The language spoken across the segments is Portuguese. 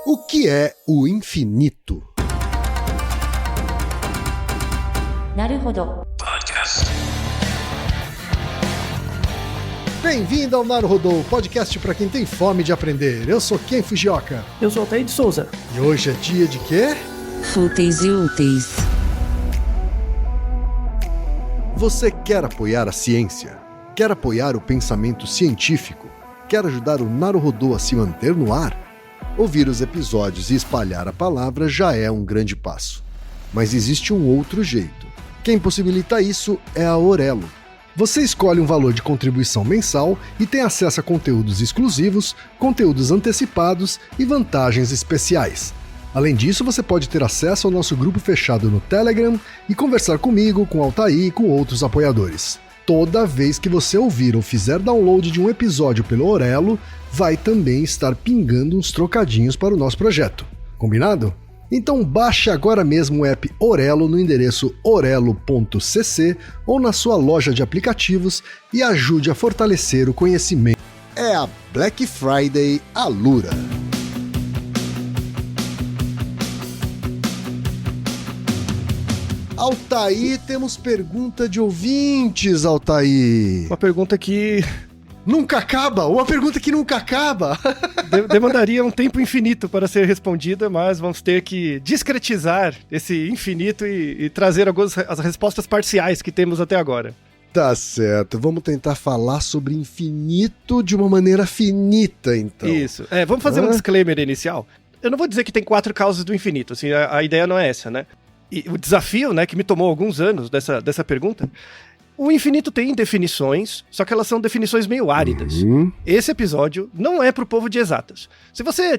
O que é o infinito? Naruhodo. Bem-vindo ao Naruhodo, podcast para quem tem fome de aprender. Eu sou Ken Fujioka. Eu sou Altair de Souza. E hoje é dia de quê? Fúteis e úteis. Você quer apoiar a ciência? Quer apoiar o pensamento científico? Quer ajudar o Naruhodo a se manter no ar? Ouvir os episódios e espalhar a palavra já é um grande passo. Mas existe um outro jeito. Quem possibilita isso é a Orelo. Você escolhe um valor de contribuição mensal e tem acesso a conteúdos exclusivos, conteúdos antecipados e vantagens especiais. Além disso, você pode ter acesso ao nosso grupo fechado no Telegram e conversar comigo, com Altair e com outros apoiadores. Toda vez que você ouvir ou fizer download de um episódio pelo Orelo, vai também estar pingando uns trocadinhos para o nosso projeto. Combinado? Então baixe agora mesmo o app Orelo no endereço orelo.cc ou na sua loja de aplicativos e ajude a fortalecer o conhecimento. É a Black Friday Alura. Altair, temos pergunta de ouvintes, Altair. Uma pergunta que Nunca acaba! Uma pergunta que nunca acaba! demandaria um tempo infinito para ser respondida, mas vamos ter que discretizar esse infinito e trazer as respostas parciais que temos até agora. Tá certo, vamos tentar falar sobre infinito de uma maneira finita, então. Isso. Vamos fazer um disclaimer inicial. Eu não vou dizer que tem 4 causas do infinito, assim, a ideia não é essa, né? E o desafio, né, que me tomou alguns anos dessa pergunta. O infinito tem definições, só que elas são definições meio áridas. Esse episódio não é pro povo de exatas. Se você é,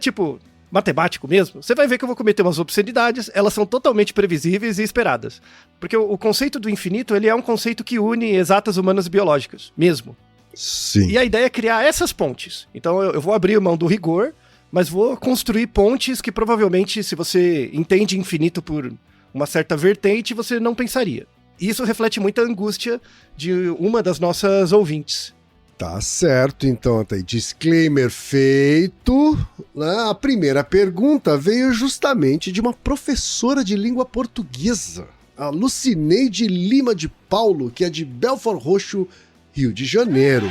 matemático mesmo, você vai ver que eu vou cometer umas obscenidades, elas são totalmente previsíveis e esperadas. Porque o conceito do infinito, ele é um conceito que une exatas humanas e biológicas, mesmo. Sim. E a ideia é criar essas pontes. Então eu vou abrir mão do rigor, mas vou construir pontes que provavelmente, se você entende infinito por uma certa vertente, você não pensaria. Isso reflete muita angústia de uma das nossas ouvintes. Tá certo, então, até disclaimer feito. A primeira pergunta veio justamente de uma professora de língua portuguesa, a Lucineide Lima de Paulo, que é de Belford Roxo, Rio de Janeiro.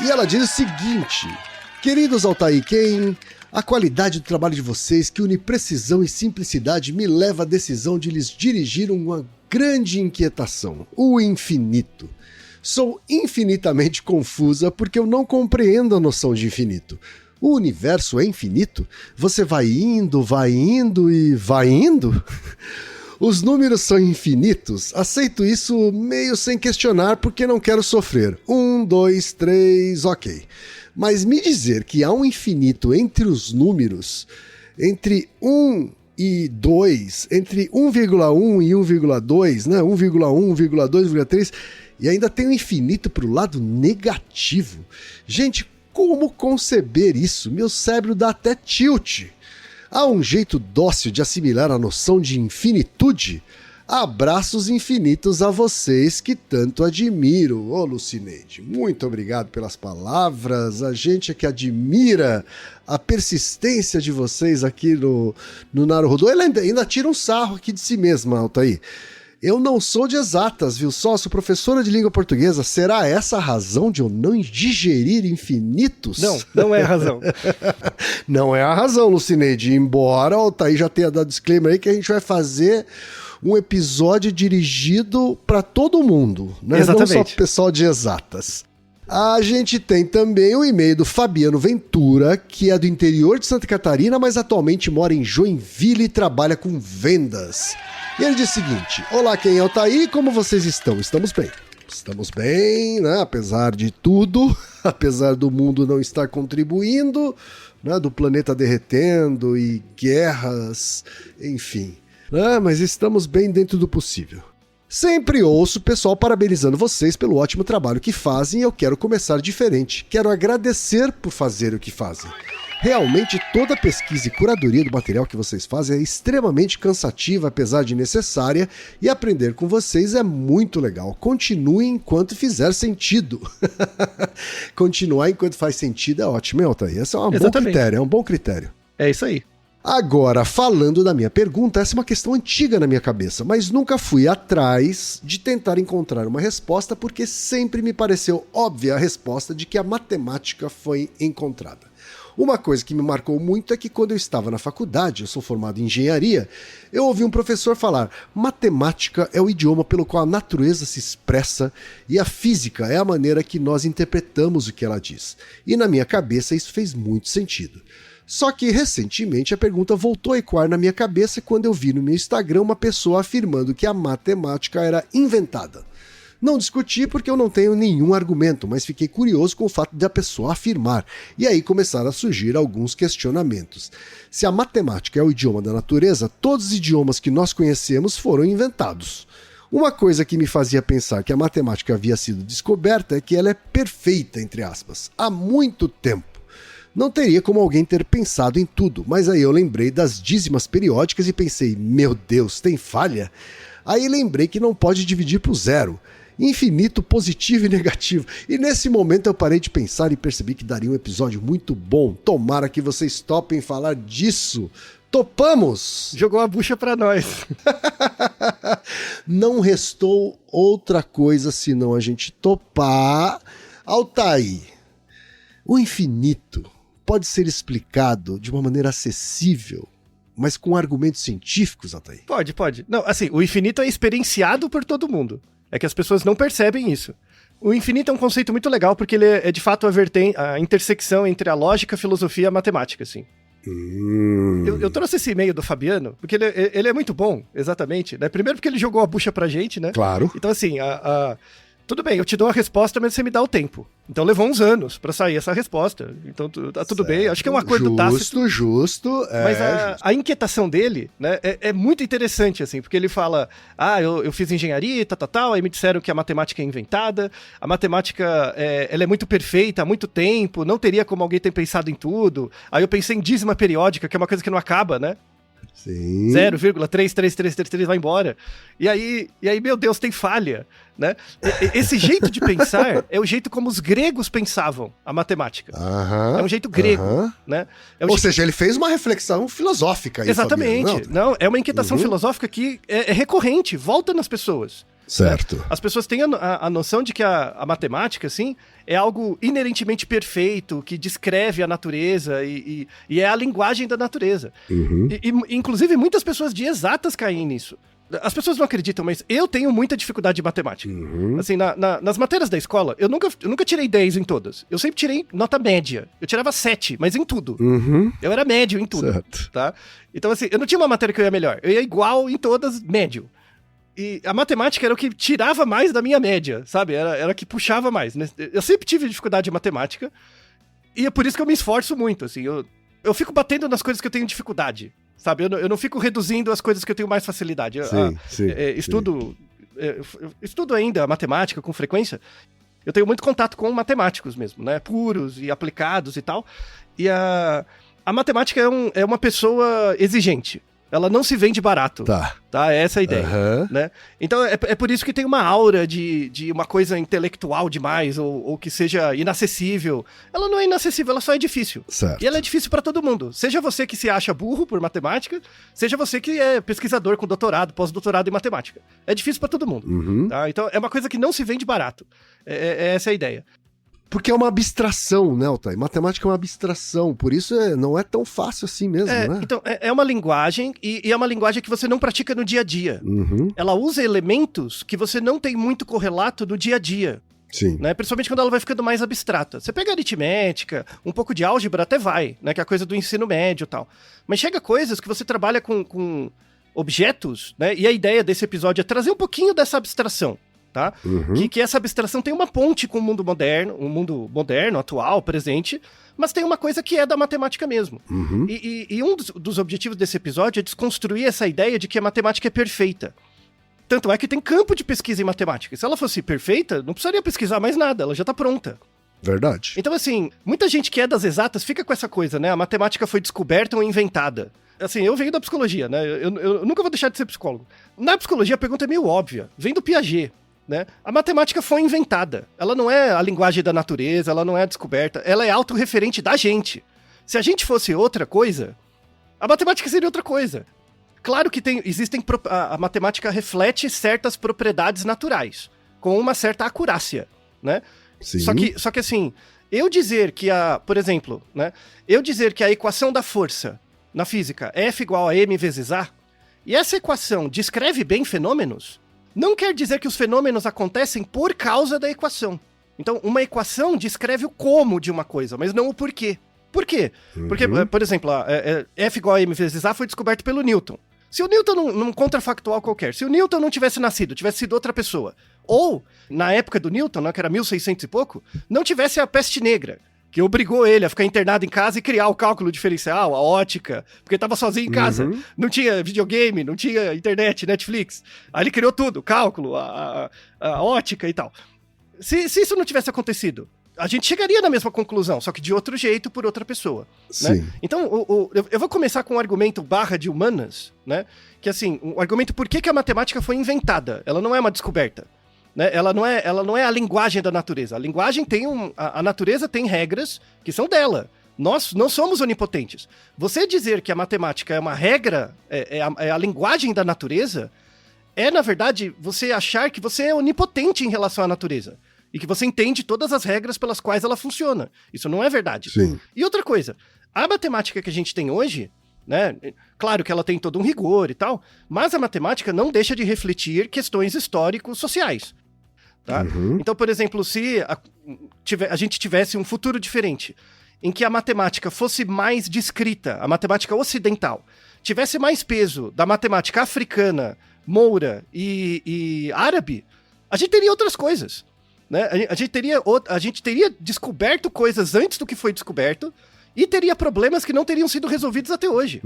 E ela diz o seguinte: queridos Altair e Ken, a qualidade do trabalho de vocês, que une precisão e simplicidade, me leva à decisão de lhes dirigir uma grande inquietação, o infinito. Sou infinitamente confusa porque eu não compreendo a noção de infinito. O universo é infinito? Você vai indo e vai indo? Os números são infinitos? Aceito isso meio sem questionar porque não quero sofrer. 1, 2, 3, ok. Mas me dizer que há um infinito entre os números, entre 1 e 2, entre 1,1 e 1,2, né? 1,1, 1,2, 1,3, e ainda tem um infinito para o lado negativo. Gente, como conceber isso? Meu cérebro dá até tilt. Há um jeito dócil de assimilar a noção de infinitude? Abraços infinitos a vocês que tanto admiro. Ô Lucineide, muito obrigado pelas palavras. A gente é que admira a persistência de vocês aqui no Naruhodo. Ele ainda tira um sarro aqui de si mesma, Altair. Eu não sou de exatas, viu só? Sou professora de língua portuguesa. Será essa a razão de eu não digerir infinitos? Não é a razão. Não é a razão, Lucineide. Embora o Altair já tenha dado disclaimer aí que a gente vai fazer um episódio dirigido para todo mundo, né? Exatamente. Não só pro pessoal de exatas. A gente tem também o e-mail do Fabiano Ventura, que é do interior de Santa Catarina, mas atualmente mora em Joinville e trabalha com vendas. E ele diz o seguinte: olá, quem é o Altair, como vocês estão? Estamos bem. Estamos bem, né? Apesar de tudo, apesar do mundo não estar contribuindo, né? Do planeta derretendo e guerras, enfim. Mas estamos bem dentro do possível. Sempre ouço o pessoal parabenizando vocês pelo ótimo trabalho que fazem e eu quero começar diferente. Quero agradecer por fazer o que fazem. Realmente toda a pesquisa e curadoria do material que vocês fazem é extremamente cansativa, apesar de necessária, e aprender com vocês é muito legal. Continue enquanto fizer sentido. Continuar enquanto faz sentido é ótimo, hein, Altair? Esse é um bom critério, é um bom critério. É isso aí. Agora, falando da minha pergunta, essa é uma questão antiga na minha cabeça, mas nunca fui atrás de tentar encontrar uma resposta porque sempre me pareceu óbvia a resposta de que a matemática foi encontrada. Uma coisa que me marcou muito é que quando eu estava na faculdade, eu sou formado em engenharia, eu ouvi um professor falar: matemática é o idioma pelo qual a natureza se expressa e a física é a maneira que nós interpretamos o que ela diz. E na minha cabeça isso fez muito sentido. Só que recentemente a pergunta voltou a ecoar na minha cabeça quando eu vi no meu Instagram uma pessoa afirmando que a matemática era inventada. Não discuti porque eu não tenho nenhum argumento, mas fiquei curioso com o fato de a pessoa afirmar, e aí começaram a surgir alguns questionamentos. Se a matemática é o idioma da natureza, todos os idiomas que nós conhecemos foram inventados. Uma coisa que me fazia pensar que a matemática havia sido descoberta é que ela é perfeita, entre aspas, há muito tempo. Não teria como alguém ter pensado em tudo, mas aí eu lembrei das dízimas periódicas e pensei: meu Deus, tem falha? Aí lembrei que não pode dividir por zero. Infinito, positivo e negativo. E nesse momento eu parei de pensar e percebi que daria um episódio muito bom. Tomara que vocês topem falar disso. Topamos! Jogou a bucha pra nós. Não restou outra coisa senão a gente topar. Altair, o infinito pode ser explicado de uma maneira acessível, mas com argumentos científicos, Altair? Pode. Não, assim, o infinito é experienciado por todo mundo. É que as pessoas não percebem isso. O infinito é um conceito muito legal porque ele é de fato a intersecção entre a lógica, a filosofia e a matemática, assim. Eu trouxe esse e-mail do Fabiano, porque ele é muito bom, exatamente, né? Primeiro porque ele jogou a bucha pra gente, né? Claro. Então, assim, tudo bem, eu te dou a resposta, mas você me dá o tempo. Então levou uns anos pra sair essa resposta. Então tá tudo bem. Acho que é um acordo tácito. Justo. Mas a inquietação dele, né, é muito interessante, assim, porque ele fala: eu fiz engenharia e tal, aí me disseram que a matemática é inventada, a matemática ela é muito perfeita há muito tempo, não teria como alguém ter pensado em tudo. Aí eu pensei em dízima periódica, que é uma coisa que não acaba, né? Sim. 0,33333 vai embora. E aí, meu Deus, tem falha, né? Esse jeito de pensar é o jeito como os gregos pensavam a matemática. É um jeito grego, né? Ou seja, ele fez uma reflexão filosófica aí, exatamente. Fabiano, não, é uma inquietação filosófica que é recorrente, volta nas pessoas. Certo. As pessoas têm a noção de que a matemática, assim, é algo inerentemente perfeito, que descreve a natureza e é a linguagem da natureza. Inclusive, muitas pessoas de exatas caem nisso. As pessoas não acreditam, mas eu tenho muita dificuldade de matemática. Assim, nas matérias da escola, eu nunca tirei 10 em todas. Eu sempre tirei nota média. Eu tirava 7, mas em tudo. Eu era médio em tudo. Certo. Tá? Então, assim, eu não tinha uma matéria que eu ia melhor. Eu ia igual em todas, médio. E a matemática era o que tirava mais da minha média, sabe? Era que puxava mais, né? Eu sempre tive dificuldade de matemática, e é por isso que eu me esforço muito, assim. Eu fico batendo nas coisas que eu tenho dificuldade, sabe? Eu não fico reduzindo as coisas que eu tenho mais facilidade. Estudo ainda matemática com frequência. Eu tenho muito contato com matemáticos mesmo, né? Puros e aplicados e tal. E a matemática é uma pessoa exigente. Ela não se vende barato. Tá? Essa é a ideia. Né? Então é por isso que tem uma aura de uma coisa intelectual demais, ou que seja inacessível. Ela não é inacessível, ela só é difícil. Certo. E ela é difícil para todo mundo. Seja você que se acha burro por matemática, seja você que é pesquisador com doutorado, pós-doutorado em matemática. É difícil para todo mundo. Tá? Então é uma coisa que não se vende barato. Essa é a ideia. Porque é uma abstração, né, Altair? Matemática é uma abstração, por isso não é tão fácil assim mesmo, né? Então, é uma linguagem, e é uma linguagem que você não pratica no dia a dia. Ela usa elementos que você não tem muito correlato no dia a dia. Sim. Né? Principalmente quando ela vai ficando mais abstrata. Você pega aritmética, um pouco de álgebra até vai, né? Que é a coisa do ensino médio e tal. Mas chega coisas que você trabalha com objetos, né? E a ideia desse episódio é trazer um pouquinho dessa abstração. Tá? Que essa abstração tem uma ponte com o mundo moderno, atual, presente, mas tem uma coisa que é da matemática mesmo. E um dos objetivos desse episódio é desconstruir essa ideia de que a matemática é perfeita. Tanto é que tem campo de pesquisa em matemática. Se ela fosse perfeita, não precisaria pesquisar mais nada, ela já está pronta. Verdade. Então, assim, muita gente que é das exatas fica com essa coisa, né? A matemática foi descoberta ou inventada. Assim, eu venho da psicologia, né? Eu nunca vou deixar de ser psicólogo. Na psicologia, a pergunta é meio óbvia. Vem do Piaget. Né? A matemática foi inventada. Ela não é a linguagem da natureza, ela não é a descoberta, ela é autorreferente da gente. Se a gente fosse outra coisa, A matemática seria outra coisa. Claro que a matemática reflete certas propriedades naturais, com uma certa acurácia, né? Sim. Só que assim, eu dizer que por exemplo, né? Eu dizer que a equação da força na física é F igual a M vezes A, e essa equação descreve bem fenômenos, não quer dizer que os fenômenos acontecem por causa da equação. Então, uma equação descreve o como de uma coisa, mas não o porquê. Por quê? Porque, por exemplo, F igual a M vezes A foi descoberto pelo Newton. Se o Newton, num contrafactual qualquer, se o Newton não tivesse nascido, tivesse sido outra pessoa, ou, na época do Newton, né, que era 1600 e pouco, não tivesse a peste negra, que obrigou ele a ficar internado em casa e criar o cálculo diferencial, a ótica, porque estava sozinho em casa. Não tinha videogame, não tinha internet, Netflix. Aí ele criou tudo, cálculo, a ótica e tal. Se isso não tivesse acontecido, a gente chegaria na mesma conclusão, só que de outro jeito, por outra pessoa. Sim. Né? Então, eu vou começar com um argumento barra de humanas, né? Que assim, um argumento por que a matemática foi inventada. Ela não é uma descoberta. Né? Ela não é a linguagem da natureza. A linguagem tem a natureza tem regras que são dela. Nós não somos onipotentes. Você dizer que a matemática é uma regra, é a linguagem da natureza, na verdade, você achar que você é onipotente em relação à natureza. E que você entende todas as regras pelas quais ela funciona. Isso não é verdade. Sim. E outra coisa, a matemática que a gente tem hoje, né? Claro que ela tem todo um rigor e tal, mas a matemática não deixa de refletir questões históricos sociais. Tá? Então, por exemplo, se a gente tivesse um futuro diferente, em que a matemática fosse mais descrita, a matemática ocidental, tivesse mais peso da matemática africana, moura e árabe, a gente teria outras coisas. Né? A gente teria descoberto coisas antes do que foi descoberto e teria problemas que não teriam sido resolvidos até hoje.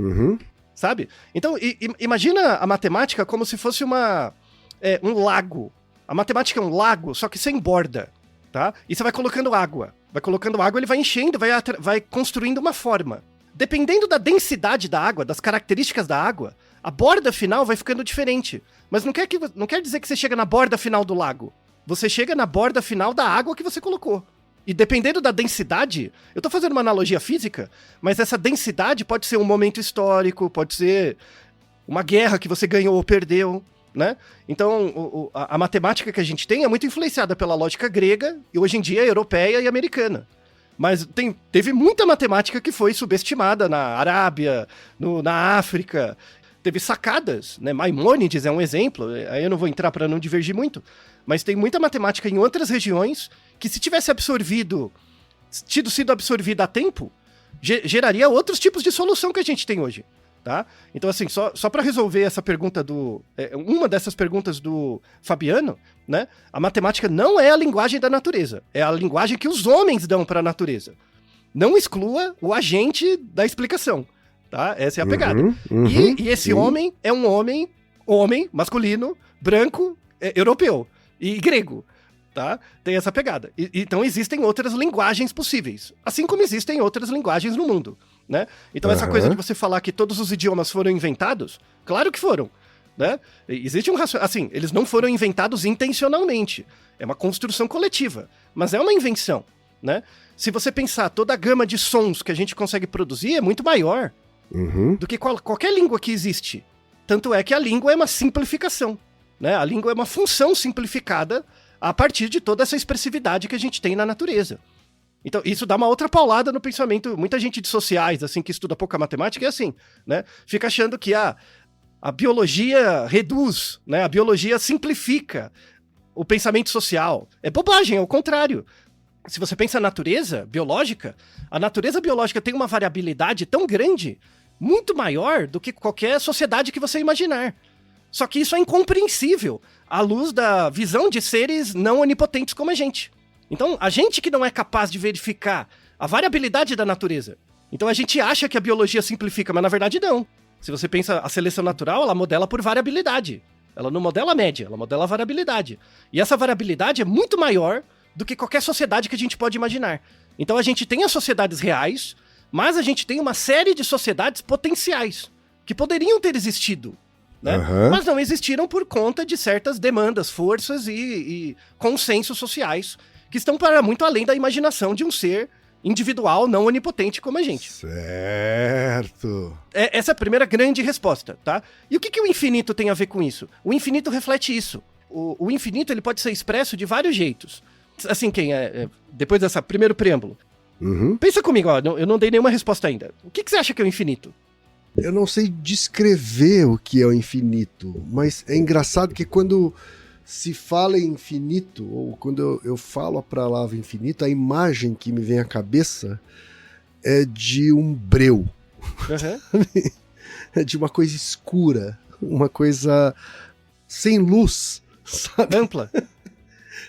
Sabe? Então, imagina a matemática como se fosse um lago. A matemática é um lago, só que sem borda, tá? E você vai colocando água. Vai colocando água, ele vai enchendo, vai construindo uma forma. Dependendo da densidade da água, das características da água, a borda final vai ficando diferente. Mas não quer dizer que você chega na borda final do lago. Você chega na borda final da água que você colocou. E dependendo da densidade, eu tô fazendo uma analogia física, mas essa densidade pode ser um momento histórico, pode ser uma guerra que você ganhou ou perdeu. Né? Então, a matemática que a gente tem é muito influenciada pela lógica grega e hoje em dia europeia e americana. Mas teve muita matemática que foi subestimada na Arábia, na África. Teve sacadas, né? Maimônides é um exemplo, aí eu não vou entrar para não divergir muito, mas tem muita matemática em outras regiões que se tivesse sido absorvida a tempo, geraria outros tipos de solução que a gente tem hoje. Tá? Então, assim, só para resolver essa pergunta uma dessas perguntas do Fabiano, né? A matemática não é a linguagem da natureza, é a linguagem que os homens dão para a natureza. Não exclua o agente da explicação, tá? Essa é a pegada. E esse homem é um homem masculino, branco, europeu e grego. Tá? Tem essa pegada. Então existem outras linguagens possíveis, assim como existem outras linguagens no mundo, né? Então essa coisa de você falar que todos os idiomas foram inventados, claro que foram, né? Existe assim, eles não foram inventados intencionalmente, é uma construção coletiva, mas é uma invenção, né? Se você pensar, toda a gama de sons que a gente consegue produzir é muito maior do que qualquer língua que existe. Tanto é que a língua é uma simplificação, né? A língua é uma função simplificada a partir de toda essa expressividade que a gente tem na natureza. Então, isso dá uma outra paulada no pensamento. Muita gente de sociais, assim, que estuda pouca matemática, é assim, né? Fica achando que a biologia reduz, né? A biologia simplifica o pensamento social. É bobagem, é o contrário. Se você pensa na natureza biológica, a natureza biológica tem uma variabilidade tão grande, muito maior do que qualquer sociedade que você imaginar. Só que isso é incompreensível à luz da visão de seres não onipotentes como a gente. Então, a gente que não é capaz de verificar a variabilidade da natureza. Então, a gente acha que a biologia simplifica, mas na verdade não. Se você pensa, a seleção natural, ela modela por variabilidade. Ela não modela a média, ela modela a variabilidade. E essa variabilidade é muito maior do que qualquer sociedade que a gente pode imaginar. Então, a gente tem as sociedades reais, mas a gente tem uma série de sociedades potenciais que poderiam ter existido. Né? Mas não existiram por conta de certas demandas, forças e consensos sociais que estão para muito além da imaginação de um ser individual, não onipotente como a gente. Certo. Essa é a primeira grande resposta, tá? E o que o infinito tem a ver com isso? O infinito reflete isso. O infinito ele pode ser expresso de vários jeitos. Assim, depois dessa primeiro preâmbulo. Uhum. Pensa comigo, ó, eu não dei nenhuma resposta ainda. O que você acha que é o infinito? Eu não sei descrever o que é o infinito, mas é engraçado que quando se fala em infinito, ou quando eu falo a palavra infinito, a imagem que me vem à cabeça é de um breu. Uhum. É de uma coisa escura, uma coisa sem luz, sabe? Ampla.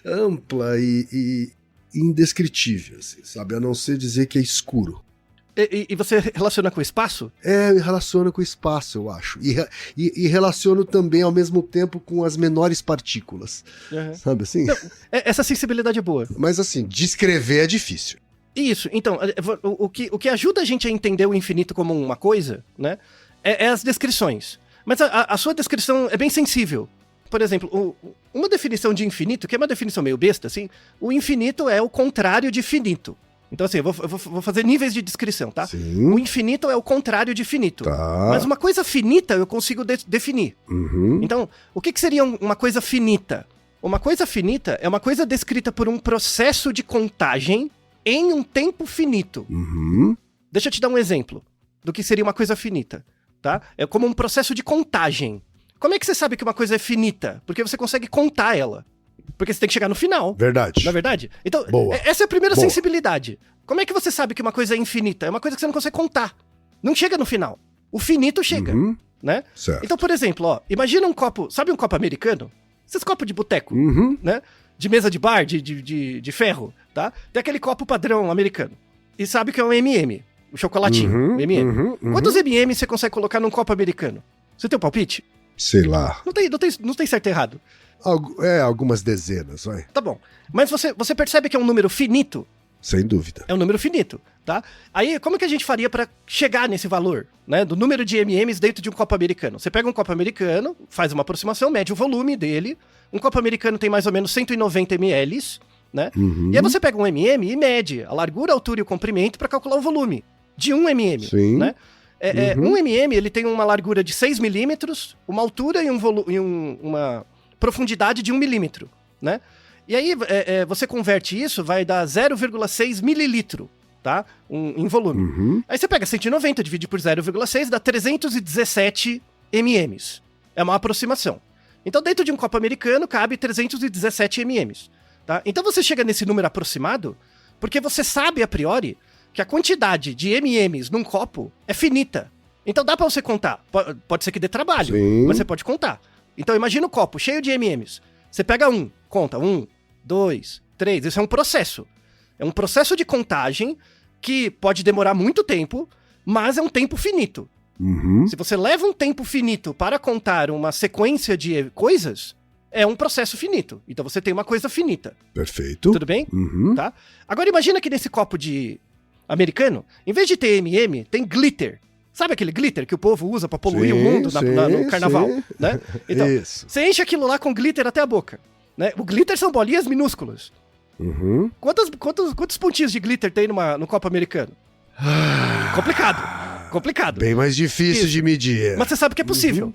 Ampla e indescritível, assim, sabe? A não ser dizer que é escuro. E você relaciona com o espaço? Relaciona com o espaço, eu acho. E relaciono também, ao mesmo tempo, com as menores partículas. Uhum. Sabe assim? Não, essa sensibilidade é boa. Mas assim, descrever é difícil. Isso, então, o que ajuda a gente a entender o infinito como uma coisa, né, é as descrições. Mas a sua descrição é bem sensível. Por exemplo, uma definição de infinito, que é uma definição meio besta, assim, o infinito é o contrário de finito. Então, assim, eu vou fazer níveis de descrição, tá? Sim. O infinito é o contrário de finito. Tá. Mas uma coisa finita eu consigo definir. Uhum. Então, o que seria uma coisa finita? Uma coisa finita é uma coisa descrita por um processo de contagem em um tempo finito. Uhum. Deixa eu te dar um exemplo do que seria uma coisa finita, tá? É como um processo de contagem. Como é que você sabe que uma coisa é finita? Porque você consegue contar ela. Porque você tem que chegar no final. Verdade. Não é verdade? Então, Boa. essa é a primeira Boa. sensibilidade. Como é que você sabe que uma coisa é infinita? É uma coisa que você não consegue contar. Não chega no final. O finito chega, Uhum. né? Certo. Então, por exemplo, ó, imagina um copo... Sabe um copo americano? Esses copos de boteco, Uhum. né? De mesa de bar, de ferro, tá? Tem aquele copo padrão americano. E sabe que é um M&M, o chocolatinho, Uhum, o M&M. uhum. Quantos M&M você consegue colocar num copo americano? Você tem um palpite? Sei lá. Não tem certo e errado. Algumas dezenas, vai. Tá bom. Mas você percebe que é um número finito? Sem dúvida. É um número finito, tá? Aí, como que a gente faria pra chegar nesse valor, né? Do número de M&Ms dentro de um copo americano? Você pega um copo americano, faz uma aproximação, mede o volume dele. Um copo americano tem mais ou menos 190 ml, né? Uhum. E aí você pega um M&M e mede a largura, a altura e o comprimento pra calcular o volume de um M&M, Sim. né? Uhum. Um M&M, ele tem uma largura de 6 milímetros, uma altura e uma profundidade de 1 milímetro, né? E aí, você converte isso, vai dar 0,6 mililitro, tá? Em volume. Uhum. Aí você pega 190, divide por 0,6, dá 317 mms. É uma aproximação. Então, dentro de um copo americano, cabe 317 mms, tá? Então, você chega nesse número aproximado porque você sabe, a priori, que a quantidade de mms num copo é finita. Então, dá pra você contar. Pode ser que dê trabalho, Sim. mas você pode contar. Então, imagina o copo cheio de mms. Você pega conta 1, 2, 3. Isso é um processo. É um processo de contagem que pode demorar muito tempo, mas é um tempo finito. Uhum. Se você leva um tempo finito para contar uma sequência de coisas, é um processo finito. Então você tem uma coisa finita. Perfeito. Tudo bem? Uhum. Tá? Agora imagina que nesse copo de americano, em vez de ter M&M, tem glitter. Sabe aquele glitter que o povo usa pra poluir Sim, o mundo no carnaval? sim. Né? Então, Isso. você enche aquilo lá com glitter até a boca. Né? O glitter são bolinhas minúsculas. Uhum. Quantos pontinhos de glitter tem no copo americano? Complicado. Bem mais difícil Isso. de medir. Mas você sabe que é possível.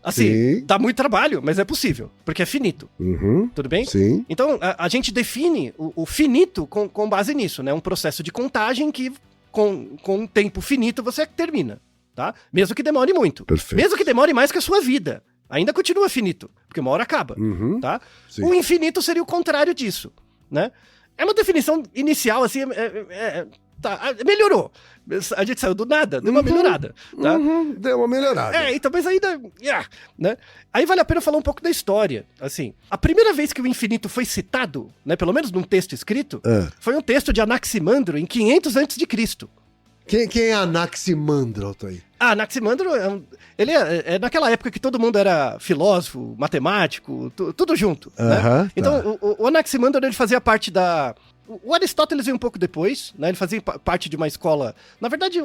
Assim, Sim. dá muito trabalho, mas é possível, porque é finito. Uhum. Tudo bem? Sim. Então, a gente define o finito com base nisso, né? Um processo de contagem que, com um tempo finito, você termina, tá? Mesmo que demore muito. Perfeito. Mesmo que demore mais que a sua vida. Ainda continua finito, porque uma hora acaba, Uhum. tá? Sim. O infinito seria o contrário disso, né? É uma definição inicial, assim, tá, melhorou. A gente saiu do nada, deu uma melhorada, tá? Uhum. Deu uma melhorada. Então, mas ainda, né? Aí vale a pena falar um pouco da história, assim. A primeira vez que o infinito foi citado, né, pelo menos num texto escrito, foi um texto de Anaximandro em 500 a.C. Quem é Anaximandro, Altair? Anaximandro, ele é naquela época que todo mundo era filósofo, matemático, tudo junto, né? Aham, Então, o Anaximandro, ele fazia parte da... O Aristóteles veio um pouco depois, né? Ele fazia parte de uma escola... Na verdade,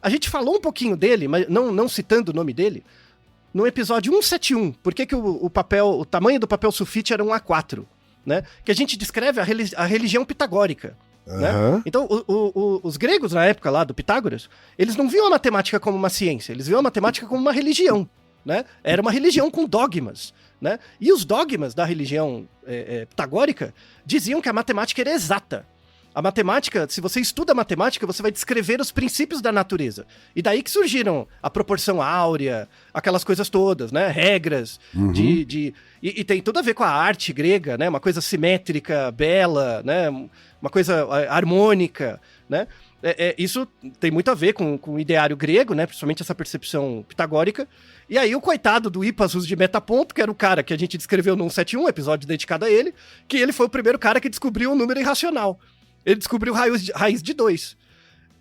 a gente falou um pouquinho dele, mas não citando o nome dele, no episódio 171. Por que o tamanho do papel sulfite era um A4, né? Que a gente descreve a religião pitagórica, Né? Aham. Então, os gregos, na época lá do Pitágoras, eles não viam a matemática como uma ciência, eles viam a matemática como uma religião. Né? Era uma religião com dogmas. Né? E os dogmas da religião pitagórica diziam que a matemática era exata. A matemática, se você estuda a matemática, você vai descrever os princípios da natureza. E daí que surgiram a proporção áurea, aquelas coisas todas, né? Regras. E tem tudo a ver com a arte grega, né? Uma coisa simétrica, bela, né? Uma coisa harmônica, né? Isso tem muito a ver com o ideário grego, né? Principalmente essa percepção pitagórica. E aí o coitado do Hippasus de Metaponto, que era o cara que a gente descreveu no 171, episódio dedicado a ele, que ele foi o primeiro cara que descobriu o número irracional. Ele descobriu raiz de 2.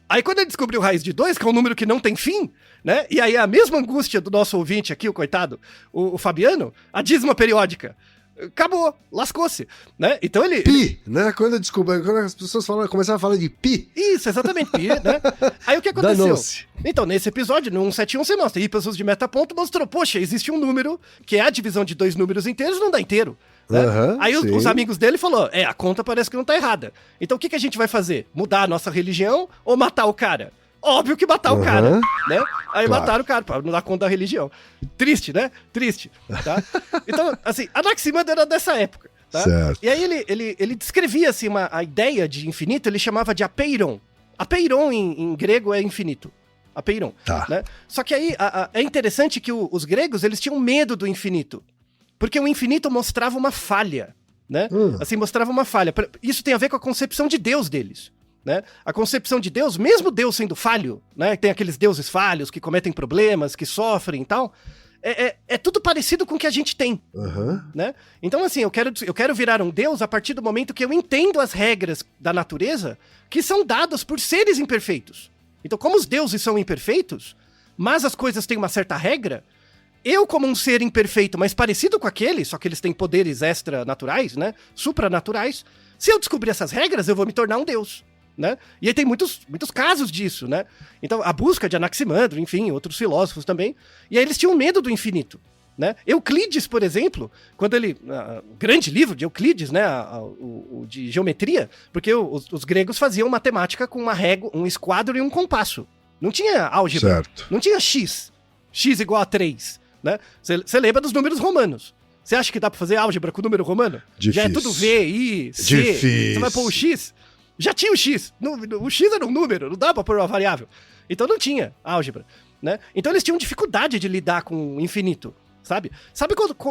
Aí quando ele descobriu raiz de 2, que é um número que não tem fim, né? E aí a mesma angústia do nosso ouvinte aqui, o coitado, o Fabiano, a dízima periódica. Acabou, lascou-se, né? Então ele... Pi, né? Quando as pessoas começaram a falar de pi. Isso, exatamente, pi, né? Aí o que aconteceu? Danou-se. Então, nesse episódio, no 171, você mostra, Hippasus de Metaponto mostrou, poxa, existe um número que é a divisão de 2 números inteiros, não dá inteiro. Né? Aí os amigos dele falaram, a conta parece que não tá errada. Então o que a gente vai fazer? Mudar a nossa religião ou matar o cara? Óbvio que matar o cara, né? Aí mataram o cara, pra não dar conta da religião. Triste, né? Triste, tá? Então, assim, Anaximander era dessa época, tá? Certo. E aí ele descrevia, assim, a ideia de infinito, ele chamava de apeiron. Apeiron em grego é infinito. Apeiron, Tá. né? Só que aí é interessante que os gregos, eles tinham medo do infinito. Porque o infinito mostrava uma falha, né? Assim, mostrava uma falha. Isso tem a ver com a concepção de Deus deles, né? A concepção de Deus, mesmo Deus sendo falho, né? Tem aqueles deuses falhos que cometem problemas, que sofrem e tal. É tudo parecido com o que a gente tem, né? Então, assim, eu quero virar um Deus a partir do momento que eu entendo as regras da natureza que são dadas por seres imperfeitos. Então, como os deuses são imperfeitos, mas as coisas têm uma certa regra, eu, como um ser imperfeito, mas parecido com aquele, só que eles têm poderes extranaturais, né? Supranaturais. Se eu descobrir essas regras, eu vou me tornar um deus, né? E aí tem muitos casos disso, né? Então, a busca de Anaximandro, enfim, outros filósofos também. E aí eles tinham medo do infinito, né? Euclides, por exemplo, quando ele... O grande livro de Euclides, né? O de geometria, porque os gregos faziam matemática com uma régua, um esquadro e um compasso. Não tinha álgebra. Certo. Não tinha x igual a 3. Né? Você lembra dos números romanos. Você acha que dá pra fazer álgebra com número romano? Difícil. Já é tudo V, I, C. Difícil. Você vai pôr o X? Já tinha o X. O X era um número, não dá pra pôr uma variável. Então não tinha álgebra. Né? Então eles tinham dificuldade de lidar com o infinito. Sabe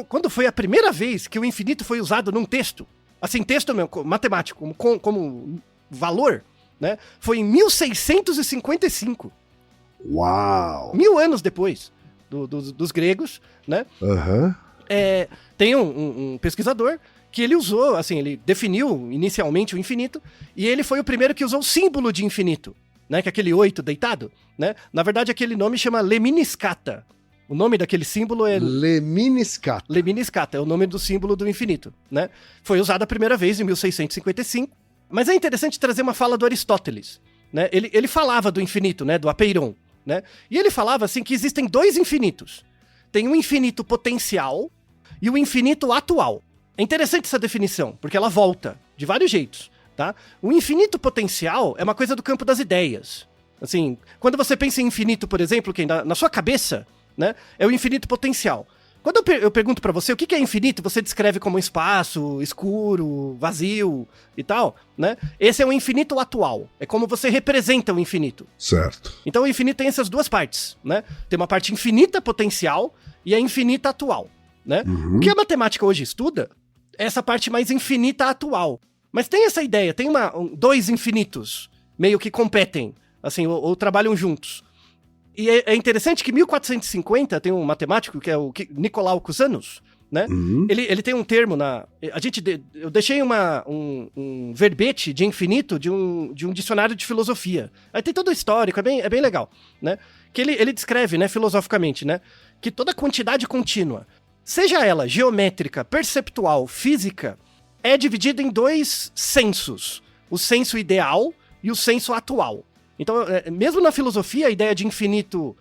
quando foi a primeira vez que o infinito foi usado num texto? Assim, texto mesmo, matemático, como valor, né? Foi em 1655. Uau! 1000 anos depois dos gregos, né? Tem um pesquisador que ele usou, assim, ele definiu inicialmente o infinito, e ele foi o primeiro que usou o símbolo de infinito, né? Que é aquele 8 deitado, né? Na verdade, aquele nome chama Lemniscata. O nome daquele símbolo é... Lemniscata. Lemniscata, é o nome do símbolo do infinito, né? Foi usado a primeira vez em 1655, mas é interessante trazer uma fala do Aristóteles, né? Ele falava do infinito, né? Do apeiron, né? E ele falava assim que existem 2 infinitos. Tem um infinito potencial e o infinito atual. É interessante essa definição, porque ela volta de vários jeitos, tá? O infinito potencial é uma coisa do campo das ideias. Assim, quando você pensa em infinito, por exemplo, que na sua cabeça, né, é o infinito potencial. Quando eu pergunto pra você o que é infinito, você descreve como um espaço escuro, vazio e tal, né? Esse é o infinito atual. É como você representa o infinito. Certo. Então o infinito tem essas duas partes, né? Tem uma parte infinita potencial e a infinita atual, né? O que a matemática hoje estuda é essa parte mais infinita atual. Mas tem essa ideia, tem 2 infinitos meio que competem, assim, ou trabalham juntos. E é interessante que em 1450 tem um matemático que é o Nicolau Cusanus, né? Ele tem um termo eu deixei um verbete de infinito de um dicionário de filosofia. Aí tem todo o histórico, é bem legal, né? Que ele descreve, né, filosoficamente, né, que toda quantidade contínua, seja ela geométrica, perceptual, física, é dividida em 2 sensos: o senso ideal e o senso atual. Então, mesmo na filosofia, a ideia de infinito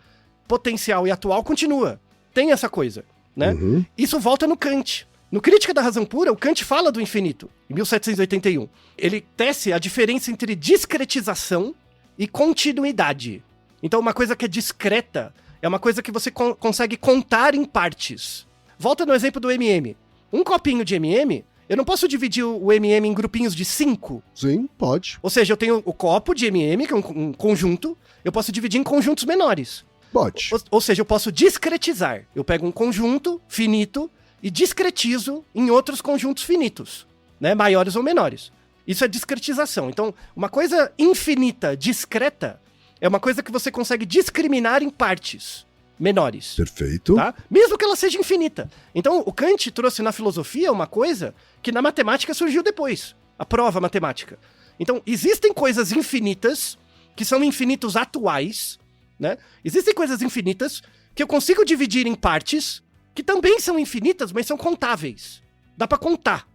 potencial e atual continua. Tem essa coisa, né? Isso volta no Kant. No Crítica da Razão Pura, o Kant fala do infinito, em 1781. Ele tece a diferença entre discretização e continuidade. Então, uma coisa que é discreta é uma coisa que você consegue contar em partes. Volta no exemplo do M&M. Um copinho de M&M, eu não posso dividir o M&M em grupinhos de 5. Sim, pode. Ou seja, eu tenho o copo de M&M, que é um conjunto, eu posso dividir em conjuntos menores. Pode. Ou seja, eu posso discretizar. Eu pego um conjunto finito e discretizo em outros conjuntos finitos, né, maiores ou menores. Isso é discretização. Então, uma coisa infinita, discreta, é uma coisa que você consegue discriminar em partes menores. Perfeito. Tá? Mesmo que ela seja infinita. Então, o Kant trouxe na filosofia uma coisa que na matemática surgiu depois. A prova matemática. Então, existem coisas infinitas, que são infinitos atuais, né? Existem coisas infinitas que eu consigo dividir em partes, que também são infinitas, mas são contáveis. Dá pra contar,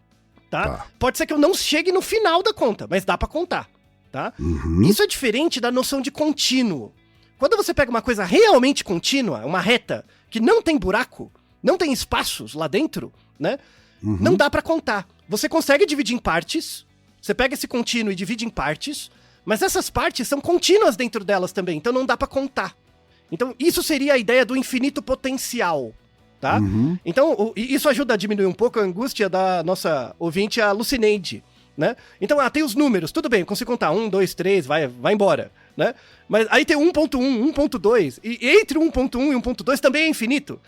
tá? Pode ser que eu não chegue no final da conta, mas dá pra contar, tá? Isso é diferente da noção de contínuo. Quando você pega uma coisa realmente contínua, uma reta, que não tem buraco, não tem espaços lá dentro, né? Não dá pra contar. Você consegue dividir em partes, você pega esse contínuo e divide em partes, mas essas partes são contínuas dentro delas também, então não dá pra contar. Então isso seria a ideia do infinito potencial, tá? Então isso ajuda a diminuir um pouco a angústia da nossa ouvinte, a Lucineide, né? Então, tem os números, tudo bem, eu consigo contar 1, 2, 3, vai embora, né? Mas aí tem 1.1, 1.2, e entre 1.1 e 1.2 também é infinito.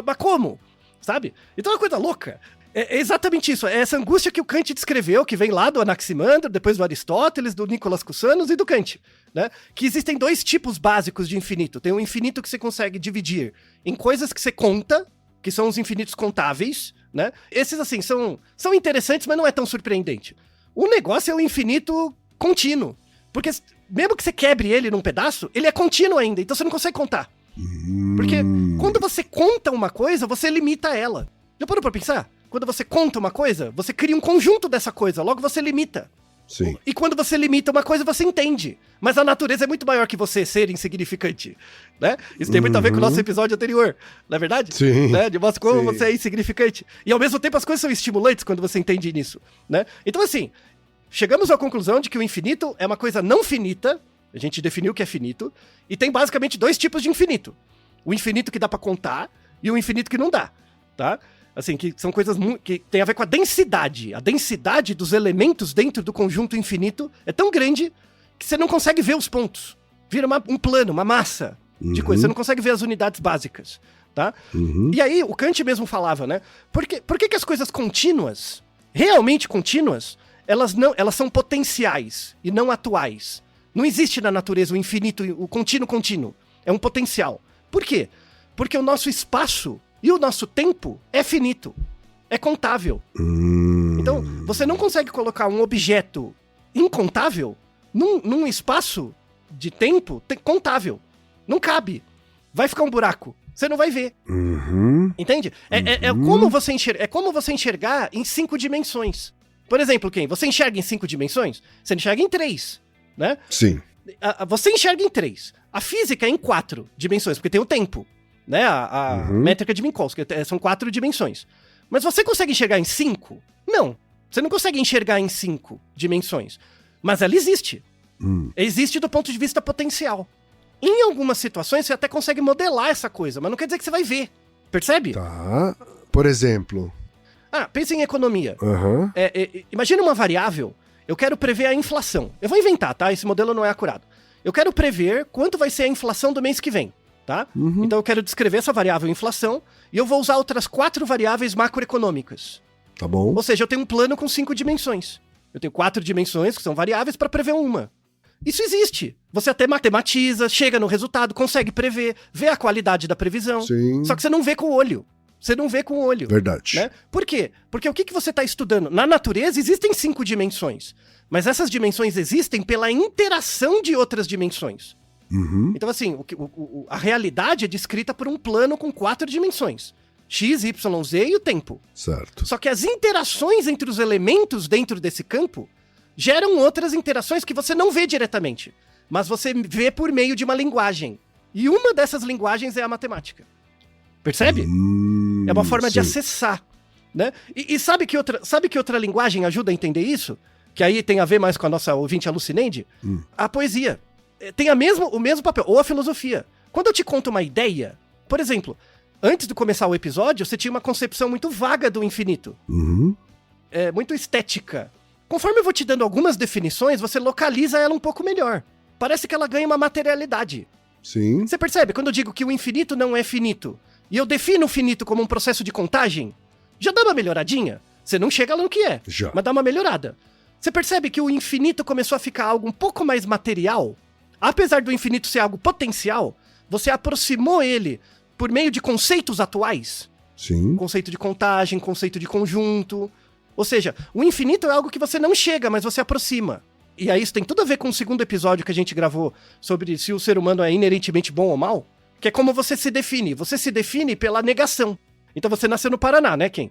Mas como? Sabe? Então é uma coisa louca. É exatamente isso, é essa angústia que o Kant descreveu, que vem lá do Anaximandro, depois do Aristóteles, do Nicolas Cusanus e do Kant, né? Que existem dois tipos básicos de infinito. Tem o infinito que você consegue dividir em coisas que você conta, que são os infinitos contáveis, né? Esses, assim, são interessantes, mas não é tão surpreendente. O negócio é o infinito contínuo, porque mesmo que você quebre ele num pedaço, ele é contínuo ainda, então você não consegue contar. Porque quando você conta uma coisa, você limita ela. Já parou pra pensar? Quando você conta uma coisa, você cria um conjunto dessa coisa, logo você limita. Sim. E quando você limita uma coisa, você entende. Mas a natureza é muito maior que você ser insignificante, né? Isso tem muito a ver com o nosso episódio anterior, não é verdade? Sim. Né? De mostra como Sim. você é insignificante. E ao mesmo tempo as coisas são estimulantes quando você entende nisso, né? Então assim, chegamos à conclusão de que o infinito é uma coisa não finita, a gente definiu o que é finito, e tem basicamente dois tipos de infinito. O infinito que dá pra contar e o infinito que não dá, tá? Assim, que são coisas que tem a ver com a densidade. A densidade dos elementos dentro do conjunto infinito é tão grande que você não consegue ver os pontos. Vira um plano, uma massa de coisa. Você não consegue ver as unidades básicas, tá? E aí, o Kant mesmo falava, né? Por que as coisas contínuas, realmente contínuas, elas são potenciais e não atuais? Não existe na natureza o infinito, o contínuo. É um potencial. Por quê? Porque o nosso espaço e o nosso tempo é finito, é contável. Então, você não consegue colocar um objeto incontável num espaço de tempo contável. Não cabe. Vai ficar um buraco. Você não vai ver. Entende? É como você enxergar em 5 dimensões. Por exemplo, você enxerga em 5 dimensões? Você enxerga em 3, né? Sim. Você enxerga em 3. A física é em 4 dimensões, porque tem o tempo. Né, a métrica de Minkowski, são 4 dimensões. Mas você consegue enxergar em 5? Não. Você não consegue enxergar em 5 dimensões. Mas ela existe. Existe do ponto de vista potencial. Em algumas situações, você até consegue modelar essa coisa, mas não quer dizer que você vai ver. Percebe? Tá. Por exemplo. Pensa em economia. Imagina uma variável. Eu quero prever a inflação. Eu vou inventar, tá? Esse modelo não é acurado. Eu quero prever quanto vai ser a inflação do mês que vem. Tá? Então eu quero descrever essa variável inflação e eu vou usar outras 4 variáveis macroeconômicas. Tá bom. Ou seja, eu tenho um plano com 5 dimensões. Eu tenho 4 dimensões que são variáveis para prever uma. Isso existe. Você até matematiza, chega no resultado, consegue prever, vê a qualidade da previsão. Sim. Só que você não vê com o olho. Você não vê com o olho. Verdade. Né? Por quê? Porque o que você está estudando? Na natureza existem 5 dimensões. Mas essas dimensões existem pela interação de outras dimensões. Então, assim, a realidade é descrita por um plano com 4 dimensões. X, Y, Z e o tempo. Certo. Só que as interações entre os elementos dentro desse campo geram outras interações que você não vê diretamente. Mas você vê por meio de uma linguagem. E uma dessas linguagens é a matemática. Percebe? É uma forma de acessar. né? E sabe que outra linguagem ajuda a entender isso? Que aí tem a ver mais com a nossa ouvinte alucinante? A poesia. Tem o mesmo papel, ou a filosofia. Quando eu te conto uma ideia, por exemplo, antes de começar o episódio, você tinha uma concepção muito vaga do infinito. Muito estética. Conforme eu vou te dando algumas definições, você localiza ela um pouco melhor. Parece que ela ganha uma materialidade. Sim. Você percebe? Quando eu digo que o infinito não é finito, e eu defino o finito como um processo de contagem, já dá uma melhoradinha. Você não chega lá no que é, Já. mas dá uma melhorada. Você percebe que o infinito começou a ficar algo um pouco mais material? Apesar do infinito ser algo potencial, você aproximou ele por meio de conceitos atuais. Sim. Conceito de contagem, conceito de conjunto. Ou seja, o infinito é algo que você não chega, mas você aproxima. E aí isso tem tudo a ver com o segundo episódio que a gente gravou sobre se o ser humano é inerentemente bom ou mal, que é como você se define. Você se define pela negação. Então você nasceu no Paraná, né, Ken?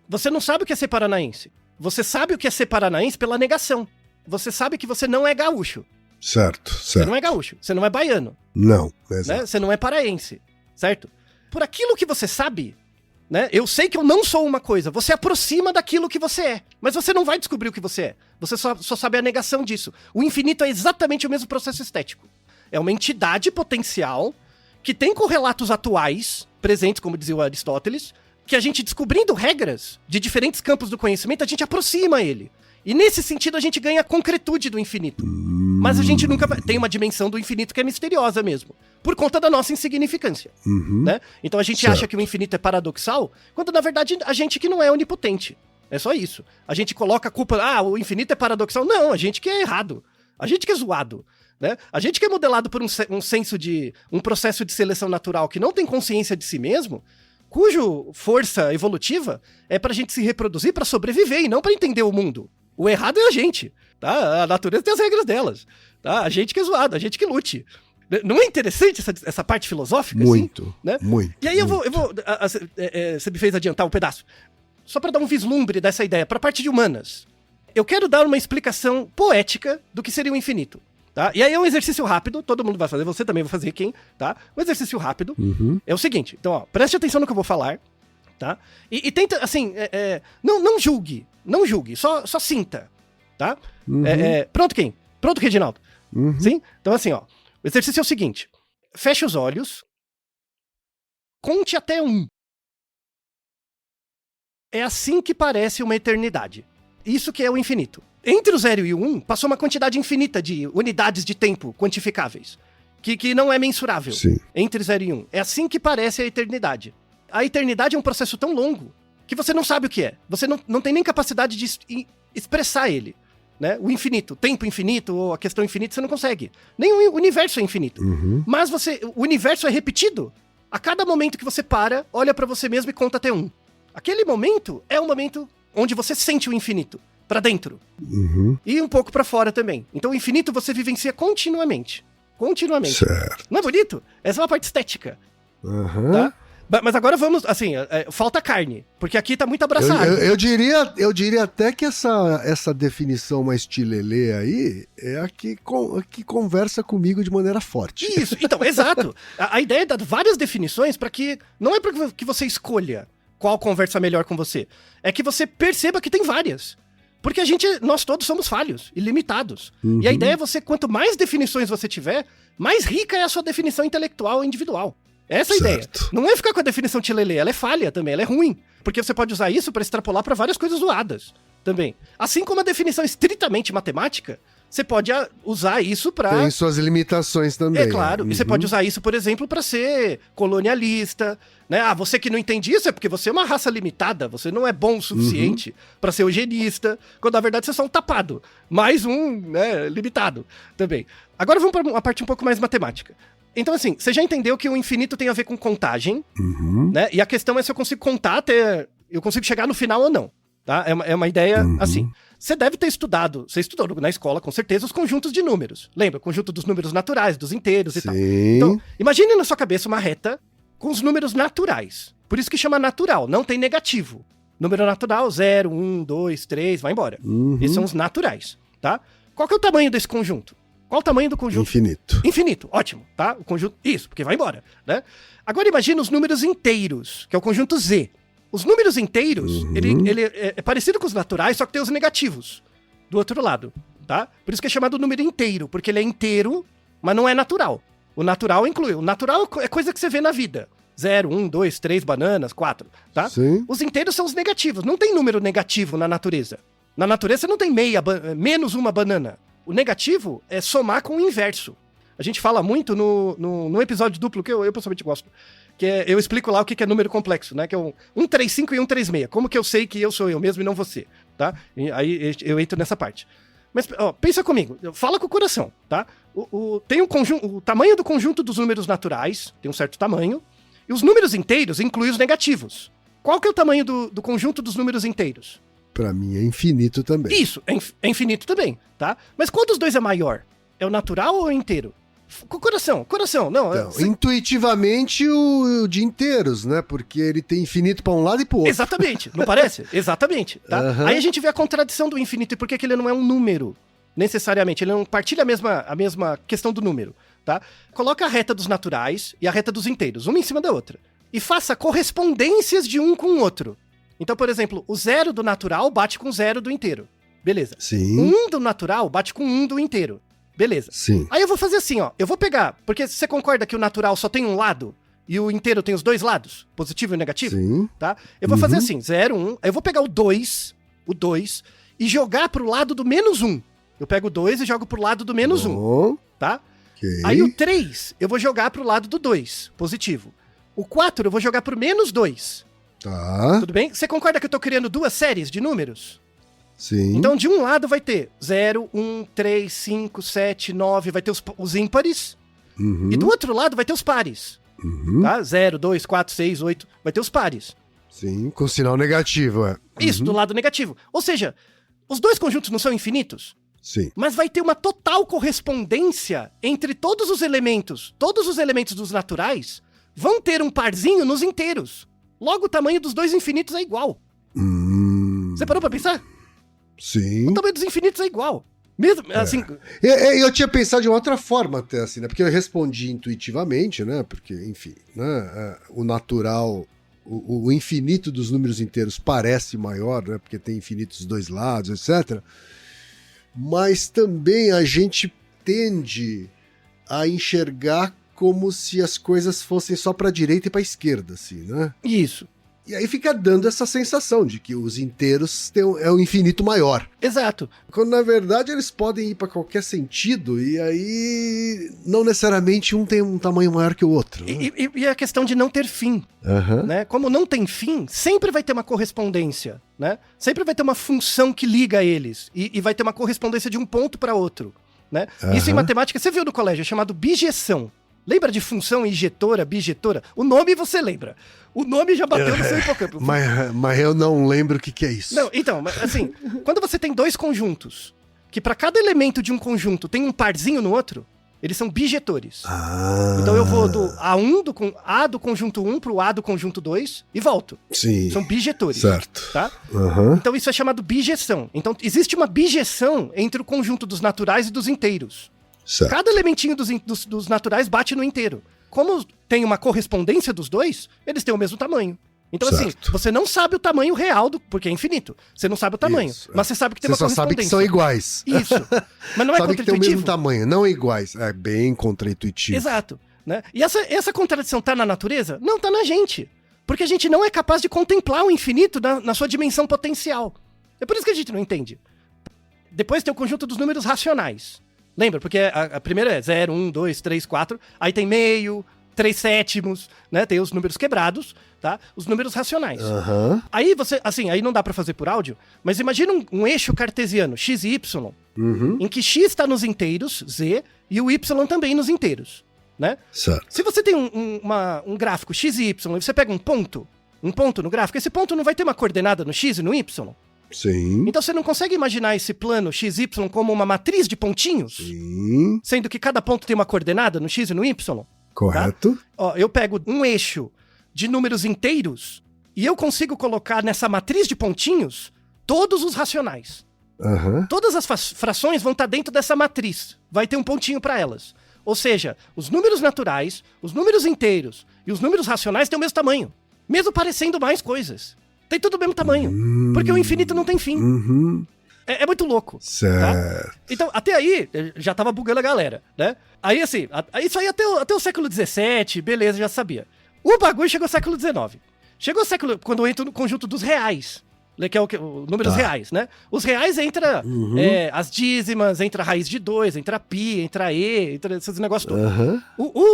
Você não sabe o que é ser paranaense. Você sabe o que é ser paranaense pela negação. Você sabe que você não é gaúcho. Certo. Você não é gaúcho. Você não é baiano. Não, Né? exato. Você não é paraense. Certo? Por aquilo que você sabe, né? Eu sei que eu não sou uma coisa. Você aproxima daquilo que você é. Mas você não vai descobrir o que você é. Você só sabe a negação disso. O infinito é exatamente o mesmo processo estético. É uma entidade potencial que tem correlatos atuais, presentes, como dizia o Aristóteles, que a gente, descobrindo regras de diferentes campos do conhecimento, a gente aproxima ele. E nesse sentido a gente ganha a concretude do infinito. Mas a gente nunca tem uma dimensão do infinito que é misteriosa mesmo, por conta da nossa insignificância. Né? Então a gente acha que o infinito é paradoxal, quando na verdade a gente que não é onipotente. É só isso. A gente coloca a culpa, o infinito é paradoxal. Não, a gente que é errado. A gente que é zoado. Né? A gente que é modelado por um processo de seleção natural que não tem consciência de si mesmo, cujo força evolutiva é pra gente se reproduzir, pra sobreviver e não pra entender o mundo. O errado é a gente, tá? A natureza tem as regras delas, tá? A gente que é zoado, a gente que lute. Não é interessante essa parte filosófica? Muito, assim, né? muito. E aí eu vou você me fez adiantar um pedaço. Só pra dar um vislumbre dessa ideia, pra parte de humanas. Eu quero dar uma explicação poética do que seria o infinito. Tá? E aí é um exercício rápido, todo mundo vai fazer, você também vai fazer, quem, tá? Um exercício rápido é o seguinte, então, ó, preste atenção no que eu vou falar, tá? E tenta, assim, não julgue, só sinta, tá? Pronto, quem? Pronto, Reginaldo? Sim? Então, assim, ó, o exercício é o seguinte, feche os olhos, conte até 1. É assim que parece uma eternidade. Isso que é o infinito. Entre o 0 e o 1, passou uma quantidade infinita de unidades de tempo quantificáveis, que não é mensurável. Sim. Entre 0 e 1. É assim que parece a eternidade. A eternidade é um processo tão longo que você não sabe o que é. Você não tem nem capacidade de expressar ele. Né? O infinito, o tempo infinito ou a questão infinita, você não consegue. Nem o universo é infinito. Mas o universo é repetido. A cada momento que você para, olha pra você mesmo e conta até 1. Aquele momento é o momento onde você sente o infinito. Pra dentro. E um pouco pra fora também. Então o infinito você vivencia continuamente. Continuamente. Certo. Não é bonito? Essa é uma parte estética. Tá? Mas agora vamos, assim, falta carne. Porque aqui tá muito abraçado. Eu diria até que essa definição mais tilelê aí é a que conversa comigo de maneira forte. Isso, então, exato. A ideia é dar várias definições para que... Não é para que você escolha qual conversa melhor com você. É que você perceba que tem várias. Porque nós todos somos falhos e limitados. E a ideia é quanto mais definições você tiver, mais rica é a sua definição intelectual individual. Essa é a ideia. Não é ficar com a definição tilelê, ela é falha também, ela é ruim. Porque você pode usar isso para extrapolar para várias coisas zoadas também. Assim como a definição estritamente matemática, você pode usar isso para... Tem suas limitações também. É claro, e você pode usar isso, por exemplo, para ser colonialista, né? Você que não entende isso é porque você é uma raça limitada, você não é bom o suficiente para ser eugenista, quando na verdade você é só um tapado. Mais um, né, limitado também. Agora vamos para uma parte um pouco mais matemática. Então, assim, você já entendeu que o infinito tem a ver com contagem, né? E a questão é se eu consigo contar até... Eu consigo chegar no final ou não, tá? É uma ideia assim. Você deve ter estudado, você estudou na escola, com certeza, os conjuntos de números. Lembra? O conjunto dos números naturais, dos inteiros e tal. Então, imagine na sua cabeça uma reta com os números naturais. Por isso que chama natural, não tem negativo. Número natural, 0, 1, 2, 3, vai embora. Esses são os naturais, tá? Qual que é o tamanho desse conjunto? Qual o tamanho do conjunto? Infinito. Infinito, ótimo, tá? O conjunto, isso, porque vai embora, né? Agora imagina os números inteiros, que é o conjunto Z. Os números inteiros, ele é parecido com os naturais, só que tem os negativos do outro lado, tá? Por isso que é chamado número inteiro, porque ele é inteiro, mas não é natural. O natural inclui. O natural é coisa que você vê na vida. 0, 1, 2, 3 bananas, 4, tá? Sim. Os inteiros são os negativos. Não tem número negativo na natureza. Na natureza não tem menos uma banana. O negativo é somar com o inverso. A gente fala muito no episódio duplo, que eu pessoalmente gosto, que eu explico lá o que é número complexo, né? Que é 135 e 136. Como que eu sei que eu sou eu mesmo e não você, tá? E aí eu entro nessa parte. Mas, ó, pensa comigo, fala com o coração, tá? Tem o tamanho do conjunto dos números naturais, tem um certo tamanho, e os números inteiros incluem os negativos. Qual que é o tamanho do conjunto dos números inteiros? Pra mim é infinito também. Isso, é infinito também, tá? Mas qual dos dois é maior? É o natural ou o inteiro? Coração, não. Então, intuitivamente o de inteiros, né? Porque ele tem infinito pra um lado e pro outro. Exatamente, não parece? Exatamente, tá? Uhum. Aí a gente vê a contradição do infinito e por que ele não é um número, necessariamente. Ele não partilha a mesma questão do número, tá? Coloca a reta dos naturais e a reta dos inteiros, uma em cima da outra. E faça correspondências de um com o outro. Então, por exemplo, o 0 do natural bate com o 0 do inteiro. Beleza. Sim. O 1 do natural bate com o 1 do inteiro. Beleza. Sim. Aí eu vou fazer assim, ó. Eu vou pegar, porque você concorda que o natural só tem um lado e o inteiro tem os dois lados, positivo e negativo? Sim. Tá? Eu vou fazer assim, 0, 1. Aí eu vou pegar o 2, e jogar pro lado do menos 1. Eu pego o 2 e jogo pro lado do menos 1, Bom, tá? ok. Aí o 3, eu vou jogar pro lado do 2, positivo. O 4, eu vou jogar pro menos 2. Tá. Tudo bem? Você concorda que eu tô criando duas séries de números? Sim. Então, de um lado vai ter 0, 1, 3, 5, 7, 9, vai ter os ímpares. Uhum. E do outro lado vai ter os pares. Uhum. Tá? 0, 2, 4, 6, 8, vai ter os pares. Sim, com sinal negativo, é. Isso, do lado negativo. Ou seja, os dois conjuntos não são infinitos, Sim. mas vai ter uma total correspondência entre todos os elementos. Todos os elementos dos naturais vão ter um parzinho nos inteiros. Logo, o tamanho dos dois infinitos é igual. Você parou pra pensar? Sim. O tamanho dos infinitos é igual. Mesmo, assim... Eu tinha pensado de uma outra forma até, assim, né? Porque eu respondi intuitivamente, né? Porque, enfim, né? O natural, o infinito dos números inteiros parece maior, né? Porque tem infinitos dos dois lados, etc. Mas também a gente tende a enxergar como se as coisas fossem só pra direita e pra esquerda, assim, né? Isso. E aí fica dando essa sensação de que os inteiros é o infinito maior. Exato. Quando na verdade eles podem ir para qualquer sentido e aí não necessariamente um tem um tamanho maior que o outro. Né? E a questão de não ter fim. Uhum. Né? Como não tem fim, sempre vai ter uma correspondência. Né? Sempre vai ter uma função que liga eles. E vai ter uma correspondência de um ponto para outro. Né? Isso em matemática, você viu no colégio, é chamado bijeção. Lembra de função injetora, bijetora? O nome você lembra. O nome já bateu no seu hipocampo. Mas eu não lembro o que é isso. Não, então, assim, quando você tem dois conjuntos, que para cada elemento de um conjunto tem um parzinho no outro, eles são bijetores. Então eu vou do A do conjunto 1 pro A do conjunto 2 e volto. Sim. São bijetores. Certo. Tá? Então isso é chamado bijeção. Então existe uma bijeção entre o conjunto dos naturais e dos inteiros. Certo. Cada elementinho dos naturais bate no inteiro. Como tem uma correspondência dos dois, eles têm o mesmo tamanho. Então, certo. assim, você não sabe o tamanho real, porque é infinito. Você não sabe o tamanho, Isso, mas você sabe que tem você uma só sabe correspondência. que são iguais. Isso. Mas não é sabe que tem o mesmo contraintuitivo? tamanho, não iguais. É bem contraintuitivo. Exato. Né? E essa contradição tá na natureza? Não, tá na gente. Porque a gente não é capaz de contemplar o infinito na sua dimensão potencial. É por isso que a gente não entende. Depois tem o conjunto dos números racionais. Lembra? Porque a primeira é 0, 1, 2, 3, 4. Aí tem meio, 3 sétimos, né? Tem os números quebrados, tá? Os números racionais. Aí você, assim, aí não dá pra fazer por áudio, mas imagina um eixo cartesiano, x e y, em que x está nos inteiros, z, e o y também nos inteiros, né? Certo. Se você tem um gráfico x e y, e você pega um ponto no gráfico, esse ponto não vai ter uma coordenada no x e no y? Sim. Então você não consegue imaginar esse plano XY como uma matriz de pontinhos? Sim. Sendo que cada ponto tem uma coordenada no X e no Y? Correto. Tá? Ó, eu pego um eixo de números inteiros e eu consigo colocar nessa matriz de pontinhos todos os racionais. Todas as frações vão estar dentro dessa matriz. Vai ter um pontinho para elas. Ou seja, os números naturais, os números inteiros e os números racionais têm o mesmo tamanho. mesmo parecendo mais coisas. Tem tudo o mesmo tamanho, porque o infinito não tem fim. Uhum. É muito louco. Certo. Tá? Então, até aí, já tava bugando a galera, né? Aí, assim, isso aí até o século XVII, beleza, já sabia. O bagulho chegou ao século XIX. Chegou ao século... Quando entra no conjunto dos reais, que é o números reais, né? Os reais entra as dízimas, entra a raiz de 2, entra a pi, entra a e, entra esses negócios todos.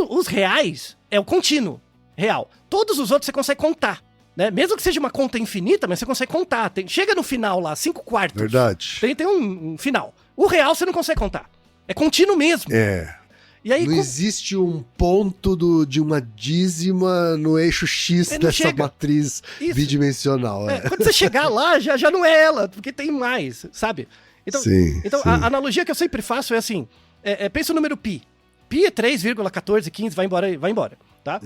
Os reais é o contínuo real. Todos os outros você consegue contar. Né? Mesmo que seja uma conta infinita, mas você consegue contar. Chega no final lá, 5/4. Verdade. Tem um final. O real você não consegue contar. É contínuo mesmo. É. E aí, não existe um ponto de uma dízima no eixo X dessa matriz bidimensional. Quando você chegar lá, já não é ela, porque tem mais, sabe? Então, sim. A analogia que eu sempre faço é assim, pensa o número pi. Pi é 3,1415, vai embora, tá?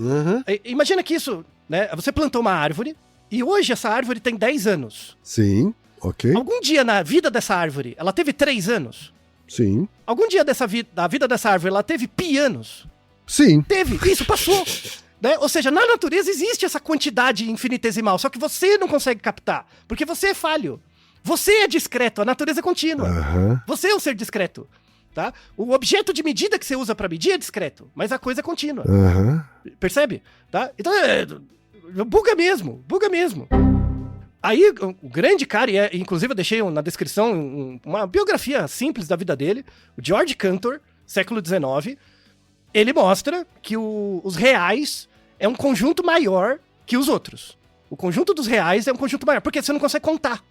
Imagina que isso... Né? Você plantou uma árvore e hoje essa árvore tem 10 anos. Sim, ok. Algum dia na vida dessa árvore, ela teve 3 anos? Sim. Algum dia da vida dessa árvore, ela teve pi anos? Sim. Teve, isso passou. Né? Ou seja, na natureza existe essa quantidade infinitesimal, só que você não consegue captar, porque você é falho. Você é discreto, a natureza é contínua. Você é um ser discreto. Tá? O objeto de medida que você usa pra medir é discreto, mas a coisa é contínua. Percebe? Tá? Então buga mesmo. Aí o grande cara, e inclusive eu deixei na descrição uma biografia simples da vida dele, o George Cantor, século XIX, ele mostra que os reais é um conjunto maior que os outros. O conjunto dos reais é um conjunto maior, porque você não consegue contar.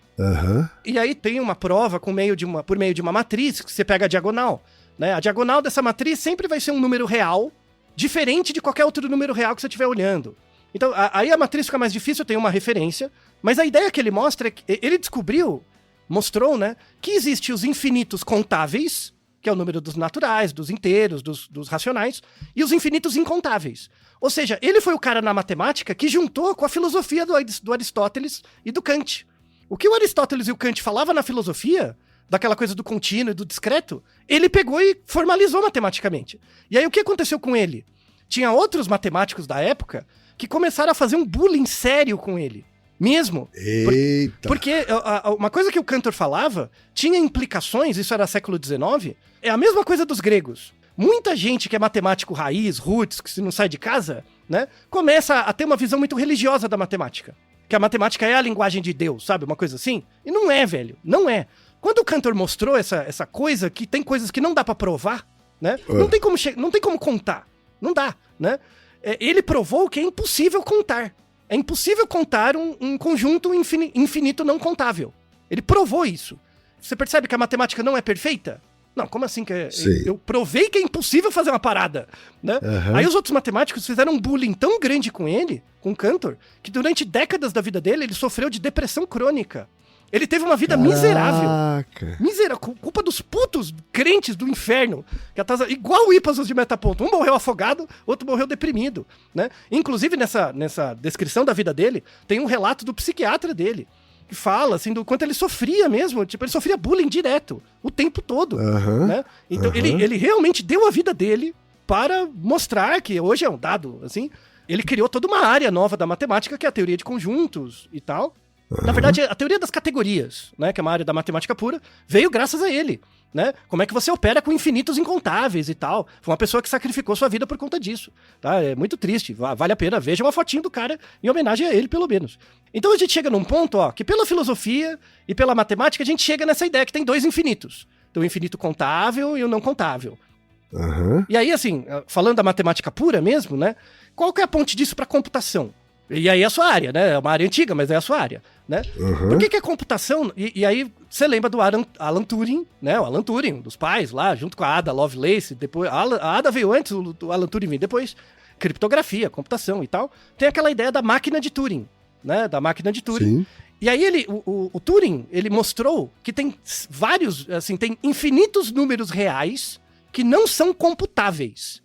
E aí tem uma prova por meio de uma matriz, que você pega a diagonal. Né? A diagonal dessa matriz sempre vai ser um número real, diferente de qualquer outro número real que você estiver olhando. Então, aí a matriz fica mais difícil, tem uma referência, mas a ideia que ele mostra é que ele mostrou, né, que existem os infinitos contáveis, que é o número dos naturais, dos inteiros, dos racionais, e os infinitos incontáveis. Ou seja, ele foi o cara na matemática que juntou com a filosofia do Aristóteles e do Kant. O que o Aristóteles e o Kant falavam na filosofia, daquela coisa do contínuo e do discreto, ele pegou e formalizou matematicamente. E aí o que aconteceu com ele? Tinha outros matemáticos da época que começaram a fazer um bullying sério com ele. Mesmo. Eita. Porque uma coisa que o Cantor falava tinha implicações, isso era século XIX, é a mesma coisa dos gregos. Muita gente que é matemático raiz, roots, que se não sai de casa, né, começa a ter uma visão muito religiosa da matemática. Que a matemática é a linguagem de Deus, sabe? Uma coisa assim. E não é, velho. Não é. Quando o Cantor mostrou essa coisa, que tem coisas que não dá pra provar, né? Não tem como contar. Não dá, né? Ele provou que é impossível contar. É impossível contar um conjunto infinito não contável. Ele provou isso. Você percebe que a matemática não é perfeita? Não, como assim que eu provei que é impossível fazer uma parada, né? Aí os outros matemáticos fizeram um bullying tão grande com ele, com Cantor, que durante décadas da vida dele, ele sofreu de depressão crônica. Ele teve uma vida miserável. Miserável. Culpa dos putos crentes do inferno. Igual o Hipasos de Metaponto. Um morreu afogado, outro morreu deprimido, né? Inclusive, nessa descrição da vida dele, tem um relato do psiquiatra dele, que fala, assim, do quanto ele sofria mesmo. Tipo, ele sofria bullying direto, o tempo todo, né? Então, ele realmente deu a vida dele para mostrar que hoje é um dado, assim. Ele criou toda uma área nova da matemática, que é a teoria de conjuntos e tal. Na verdade, a teoria das categorias, né, que é uma área da matemática pura, veio graças a ele, né? Como é que você opera com infinitos incontáveis e tal. Foi uma pessoa que sacrificou sua vida por conta disso, tá? É muito triste, vale a pena, veja uma fotinho do cara em homenagem a ele, pelo menos. Então a gente chega num ponto, ó, que pela filosofia e pela matemática a gente chega nessa ideia que tem dois infinitos. Tem o infinito contável e o não contável. E aí, assim, falando da matemática pura mesmo, né? Qual que é a ponte disso para computação? E aí é a sua área, né? É uma área antiga, mas é a sua área, né? Por que é computação? E aí você lembra do Alan Turing, né? O Alan Turing, dos pais lá, junto com a Ada Lovelace. Depois, a Ada veio antes, o Alan Turing veio depois. Criptografia, computação e tal. Tem aquela ideia da máquina de Turing, né? Da máquina de Turing. Sim. E aí o Turing, ele mostrou que tem vários, assim, tem infinitos números reais que não são computáveis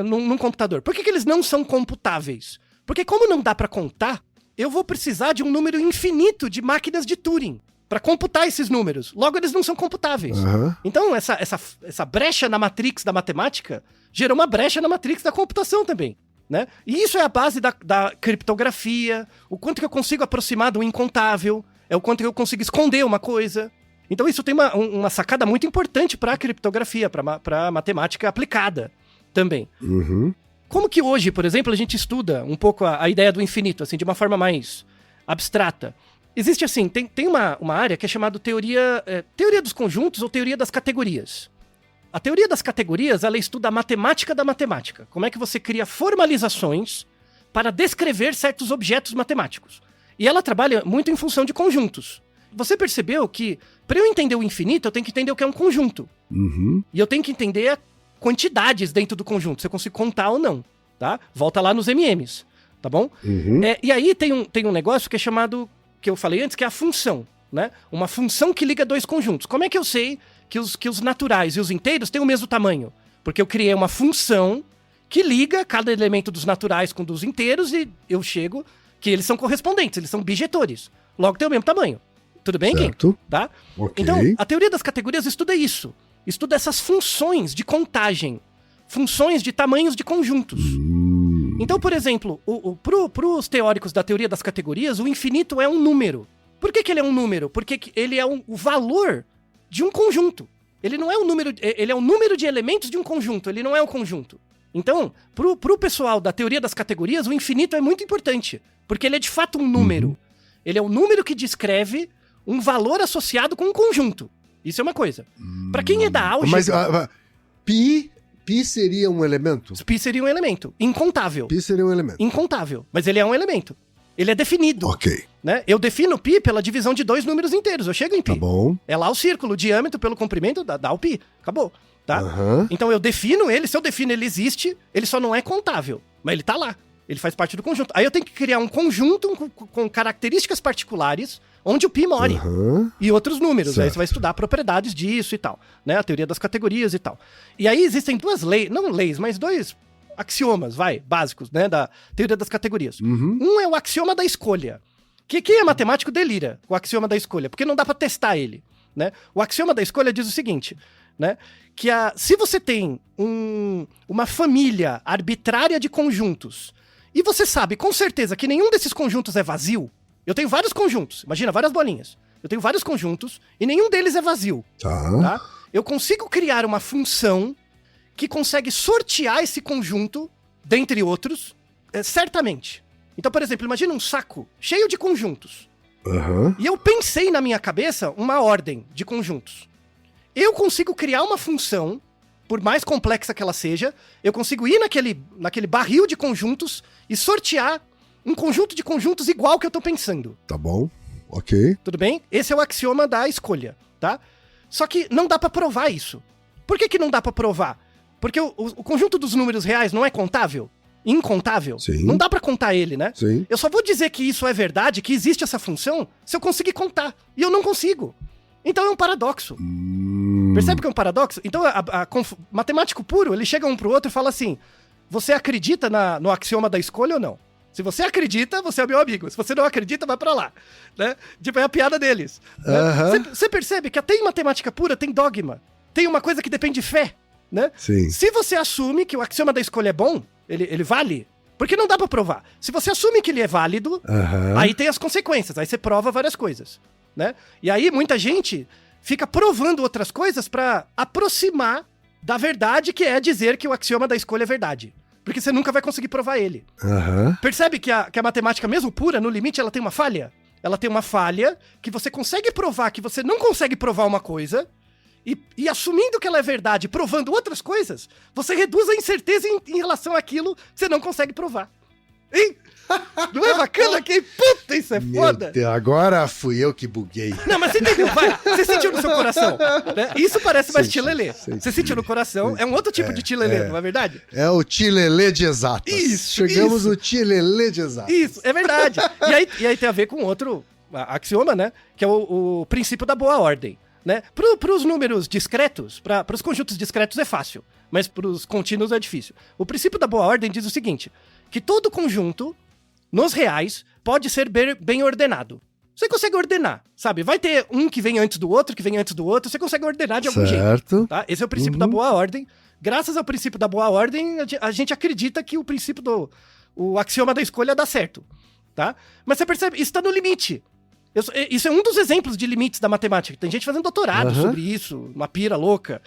num computador. Por que eles não são computáveis? Porque como não dá pra contar, eu vou precisar de um número infinito de máquinas de Turing pra computar esses números. Logo, eles não são computáveis. Então, essa brecha na matrix da matemática gerou uma brecha na matrix da computação também. né? E isso é a base da criptografia, o quanto que eu consigo aproximar do incontável, é o quanto que eu consigo esconder uma coisa. Então isso tem uma sacada muito importante para a criptografia, para a matemática aplicada também. Uhum. Como que hoje, por exemplo, a gente estuda um pouco a ideia do infinito, assim, de uma forma mais abstrata? Existe assim, tem uma área que é chamada teoria dos conjuntos ou teoria das categorias. A teoria das categorias, ela estuda a matemática da matemática. Como é que você cria formalizações para descrever certos objetos matemáticos. E ela trabalha muito em função de conjuntos. Você percebeu que, para eu entender o infinito, eu tenho que entender o que é um conjunto. Uhum. E eu tenho que entender quantidades dentro do conjunto, se eu consigo contar ou não, tá? Volta lá nos MMs, tá bom? Uhum. E aí tem um negócio que é chamado, que eu falei antes, que é a função, né? Uma função que liga dois conjuntos. Como é que eu sei que os naturais e os inteiros têm o mesmo tamanho? Porque eu criei uma função que liga cada elemento dos naturais com dos inteiros e eu chego que eles são correspondentes, eles são bijetores. Logo tem o mesmo tamanho. Tudo bem, Kim? Certo. Tá? Ok. Então, a teoria das categorias estuda isso. Estuda essas funções de contagem. Funções de tamanhos de conjuntos. Então, por exemplo, pros teóricos da teoria das categorias, o infinito é um número. Por que ele é um número? Porque ele é o valor de um conjunto. Ele não é um número, ele é o número de elementos de um conjunto, ele não é um conjunto. Então, pro pessoal da teoria das categorias, o infinito é muito importante, porque ele é de fato um número. Ele é o número que descreve um valor associado com um conjunto. Isso é uma coisa. Pra quem é da álgebra... Mas pi seria um elemento? Pi seria um elemento. Incontável. Pi seria um elemento. Incontável. Mas ele é um elemento. Ele é definido. Ok. Né? Eu defino pi pela divisão de dois números inteiros. Eu chego em pi. Tá bom. É lá o círculo, o diâmetro pelo comprimento dá o pi. Acabou. Tá? Aham. Então eu defino ele, se eu defino ele existe, ele só não é contável. Mas ele tá lá. Ele faz parte do conjunto. Aí eu tenho que criar um conjunto com características particulares onde o pi more. Aham. E outros números. Certo. Aí você vai estudar propriedades disso e tal. Né? A teoria das categorias e tal. E aí existem duas leis, não leis, mas dois axiomas, básicos, né? Da teoria das categorias. Uhum. Um é o axioma da escolha. Que quem é matemático delira com o axioma da escolha, porque não dá pra testar ele. Né? O axioma da escolha diz o seguinte, né? Que se você tem uma família arbitrária de conjuntos e você sabe com certeza que nenhum desses conjuntos é vazio, eu tenho vários conjuntos, imagina, várias bolinhas. Eu tenho vários conjuntos e nenhum deles é vazio. Tá. Eu consigo criar uma função que consegue sortear esse conjunto, dentre outros, certamente. Então, por exemplo, imagina um saco cheio de conjuntos. Aham. E eu pensei na minha cabeça uma ordem de conjuntos. Eu consigo criar uma função, por mais complexa que ela seja, eu consigo ir naquele barril de conjuntos e sortear um conjunto de conjuntos igual que eu tô pensando. Tá bom. Ok. Tudo bem? Esse é o axioma da escolha, tá? Só que não dá pra provar isso. Por que não dá pra provar? Porque o conjunto dos números reais não é contável? Incontável? Sim. Não dá pra contar ele, né? Sim. Eu só vou dizer que isso é verdade, que existe essa função, se eu conseguir contar. E eu não consigo. Então é um paradoxo. Percebe que é um paradoxo? Então, matemático puro, ele chega um pro outro e fala assim, você acredita no axioma da escolha ou não? Se você acredita, você é meu amigo. Se você não acredita, vai pra lá. Né? Tipo, é a piada deles. Aham. Né? Você percebe que até em matemática pura tem dogma. Tem uma coisa que depende de fé. Né? Sim. Se você assume que o axioma da escolha é bom, ele vale, porque não dá pra provar. Se você assume que ele é válido, Aham. aí tem as consequências, aí você prova várias coisas, né? E aí muita gente fica provando outras coisas pra aproximar da verdade, que é dizer que o axioma da escolha é verdade. Porque você nunca vai conseguir provar ele. Aham. Percebe que a matemática, mesmo pura, no limite, ela tem uma falha? Ela tem uma falha que você consegue provar que você não consegue provar uma coisa, e assumindo que ela é verdade, provando outras coisas, você reduz a incerteza em relação àquilo que você não consegue provar. Hein? Não é bacana? Que puta, isso é foda! Meu Deus, agora fui eu que buguei. Não, mas você entendeu, vai. Você sentiu no seu coração. Né? Isso parece mais Senti, tilelê. senti. Você sentiu no coração. É um outro tipo de tilelê, não é verdade? É o tilelê de exatas. Isso, Chegamos isso. no tilelê de exatas. Isso, é verdade. E aí tem a ver com outro axioma, né? Que é o princípio da boa ordem. Né? Para os números discretos, para os conjuntos discretos é fácil, mas para os contínuos é difícil. O princípio da boa ordem diz o seguinte, que todo conjunto, nos reais, pode ser bem ordenado. Você consegue ordenar, sabe? Vai ter um que vem antes do outro, que vem antes do outro, você consegue ordenar de algum jeito. Certo. Tá? Esse é o princípio da boa ordem graças ao princípio da boa ordem, a gente acredita que o princípio o axioma da escolha dá certo, tá? Mas você percebe, isso tá no limite. Isso é um dos exemplos de limites da matemática. Tem gente fazendo doutorado sobre isso, uma pira louca,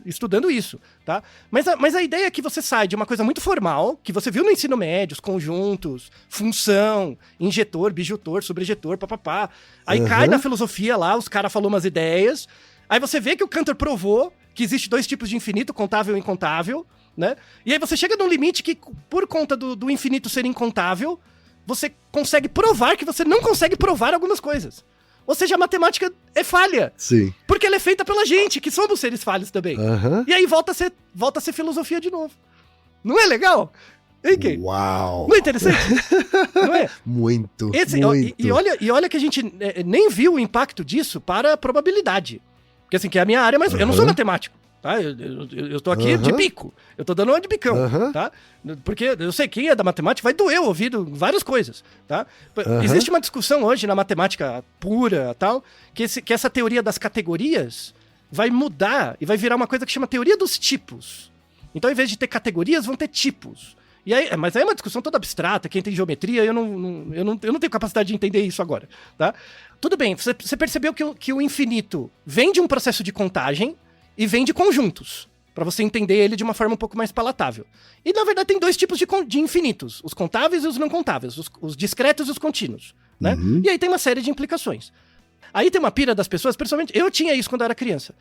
estudando isso, tá? Mas a ideia é que você sai de uma coisa muito formal, que você viu no ensino médio, os conjuntos, função, injetor, bijutor, sobrejetor, papapá. Aí cai na filosofia lá, os caras falaram umas ideias. Aí você vê que o Cantor provou que existe 2 tipos de infinito, contável e incontável, né? E aí você chega num limite que, por conta do infinito ser incontável, você consegue provar que você não consegue provar algumas coisas. Ou seja, a matemática é falha. Sim. Porque ela é feita pela gente, que somos seres falhos também. E aí volta a ser filosofia de novo. Não é legal? Hein, Kay? Uau! Não é interessante? Não é? Muito, muito. E olha que a gente nem viu o impacto disso para a probabilidade. Porque assim, que é a minha área, mas eu não sou matemático. Tá? Eu tô aqui de bico. Eu tô dando uma de bicão, tá? Porque eu sei que é da matemática, vai doer o ouvido várias coisas, tá? Existe uma discussão hoje na matemática pura, tal, que essa teoria das categorias vai mudar e vai virar uma coisa que chama teoria dos tipos. Então, ao invés de ter categorias, vão ter tipos. E aí, mas aí é uma discussão toda abstrata, quem tem geometria, eu não tenho capacidade de entender isso agora, tá? Tudo bem, você percebeu que o infinito vem de um processo de contagem e vem de conjuntos, para você entender ele de uma forma um pouco mais palatável. E, na verdade, tem 2 tipos de infinitos, os contáveis e os não contáveis, os discretos e os contínuos, né? E aí tem uma série de implicações. Aí tem uma pira das pessoas, principalmente, eu tinha isso quando eu era criança,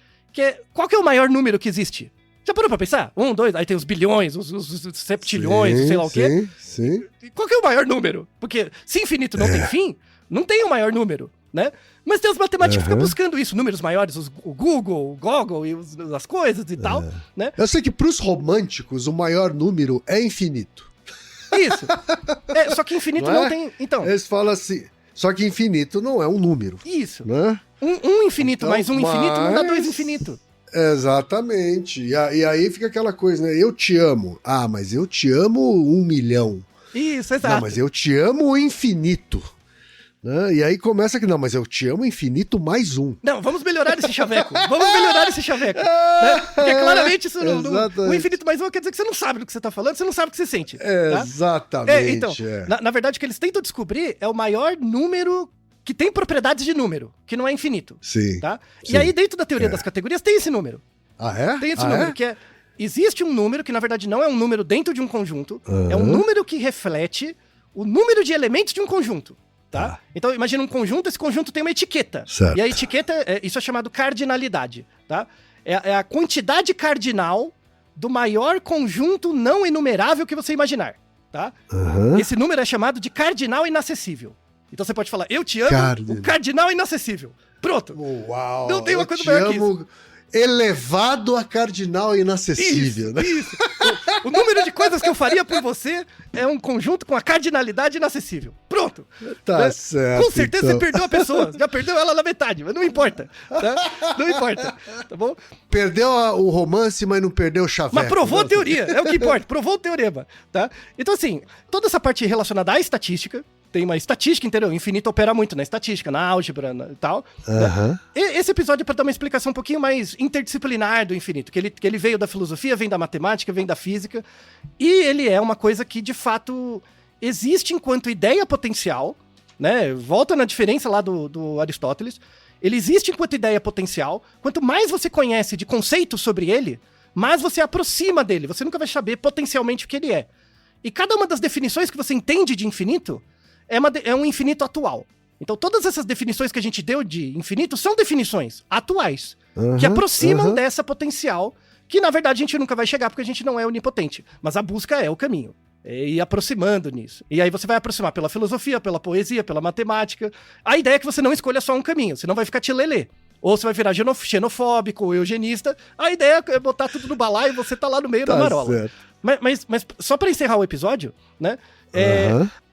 qual que é o maior número que existe? Já parou pra pensar? 1, 2, aí tem os bilhões, os septilhões, sei lá o quê. Sim. Qual que é o maior número? Porque se infinito não tem fim, não tem o maior número, né? Mas tem os matemáticos que ficam buscando isso, números maiores, o Google, o Goggle e as coisas e tal, né? Eu sei que pros românticos o maior número é infinito. Isso. Só que infinito não tem... Então. Eles falam assim, só que infinito não é um número. Isso. Né? Um infinito então, mais um infinito não dá 2 infinitos. Exatamente. E aí fica aquela coisa, né? Eu te amo. Ah, mas eu te amo 1 milhão. Isso, exato. Não, mas eu te amo o infinito. Né? E aí começa que, não, mas eu te amo infinito mais 1. Não, vamos melhorar esse chaveco. Né? Porque claramente isso o infinito mais 1 quer dizer que você não sabe do que você tá falando, você não sabe o que você sente. Tá? Exatamente. Então, na verdade, o que eles tentam descobrir é o maior número que tem propriedades de número, que não é infinito. Sim. Tá? Sim. E aí, dentro da teoria das categorias, tem esse número. Ah, é? Tem esse número, que é... Existe um número que, na verdade, não é um número dentro de um conjunto, é um número que reflete o número de elementos de um conjunto. Tá? Então, imagina um conjunto, esse conjunto tem uma etiqueta. Certo. E a etiqueta, isso é chamado cardinalidade. Tá? É a quantidade cardinal do maior conjunto não enumerável que você imaginar. Tá? Esse número é chamado de cardinal inacessível. Então você pode falar, eu te amo, o cardinal inacessível. Pronto. Uau, não tem uma coisa maior que isso. Elevado a cardinal inacessível. Isso, né? Isso. O número de coisas que eu faria por você é um conjunto com a cardinalidade inacessível. Pronto. Tá, né? Certo. Com certeza então. Você perdeu a pessoa. Já perdeu ela na metade, mas não importa. Tá? Não importa. Tá bom? Perdeu o romance, mas não perdeu o chaveco. Mas provou a teoria. É o que importa. Provou o teorema. Tá? Então, assim, toda essa parte relacionada à estatística, tem uma estatística, entendeu? O infinito opera muito na estatística, na álgebra e tal. Né? Esse episódio é para dar uma explicação um pouquinho mais interdisciplinar do infinito, que ele veio da filosofia, vem da matemática, vem da física, e ele é uma coisa que, de fato, existe enquanto ideia potencial, né? Volta na diferença lá do Aristóteles. Ele existe enquanto ideia potencial. Quanto mais você conhece de conceitos sobre ele, mais você aproxima dele. Você nunca vai saber potencialmente o que ele é. E cada uma das definições que você entende de infinito é um infinito atual. Então todas essas definições que a gente deu de infinito são definições atuais, que aproximam dessa potencial, que na verdade a gente nunca vai chegar porque a gente não é onipotente. Mas a busca é o caminho. É ir aproximando nisso. E aí você vai aproximar pela filosofia, pela poesia, pela matemática. A ideia é que você não escolha só um caminho, senão vai ficar tilelê. Ou você vai virar xenofóbico ou eugenista. A ideia é botar tudo no balaio e você tá lá no meio da marola. Certo. Mas só pra encerrar o episódio, né?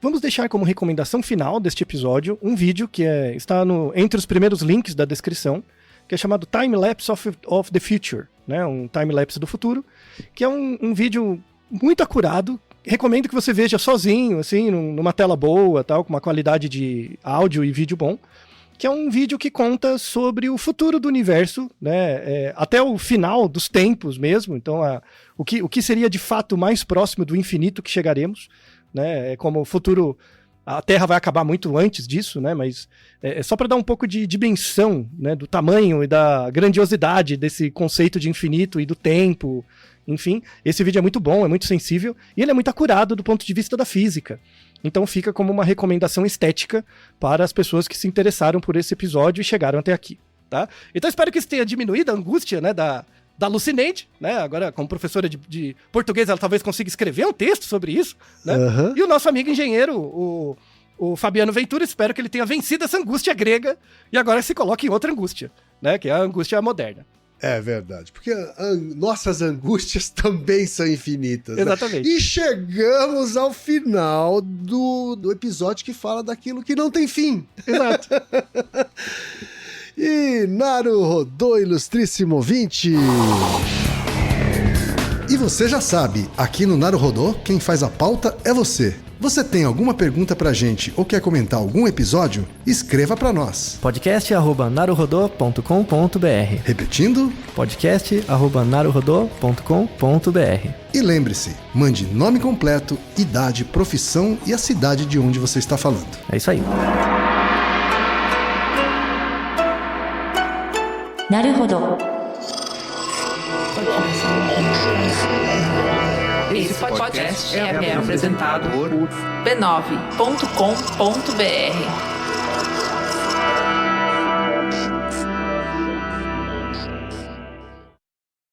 Vamos deixar como recomendação final deste episódio um vídeo que está entre os primeiros links da descrição, que é chamado Time Lapse of the Future, né? Um time lapse do futuro, que é um vídeo muito acurado. Recomendo que você veja sozinho, assim, numa tela boa, tal, com uma qualidade de áudio e vídeo bom, que é um vídeo que conta sobre o futuro do universo, né, até o final dos tempos mesmo, então o que seria de fato mais próximo do infinito que chegaremos, né, como o futuro, a Terra vai acabar muito antes disso, né, mas é só para dar um pouco de dimensão, né, do tamanho e da grandiosidade desse conceito de infinito e do tempo. Enfim, esse vídeo é muito bom, é muito sensível e ele é muito acurado do ponto de vista da física. Então fica como uma recomendação estética para as pessoas que se interessaram por esse episódio e chegaram até aqui, tá? Então espero que isso tenha diminuído a angústia, né, da Lucineide, né? Agora, como professora de português, ela talvez consiga escrever um texto sobre isso, né? Uhum. E o nosso amigo engenheiro, o Fabiano Ventura, espero que ele tenha vencido essa angústia grega e agora se coloque em outra angústia, né? Que é a angústia moderna. É verdade, porque nossas angústias também são infinitas. Exatamente. Né? E chegamos ao final do episódio que fala daquilo que não tem fim. Exato. E Naruhodô, ilustríssimo ouvinte. E você já sabe, aqui no Naruhodô, quem faz a pauta é você. Você tem alguma pergunta pra gente ou quer comentar algum episódio? Escreva pra nós. podcast@naruhodô.com.br. Repetindo? podcast@naruhodô.com.br. E lembre-se, mande nome completo, idade, profissão e a cidade de onde você está falando. É isso aí. Naruhodô. Esse podcast é apresentado por b9.com.br.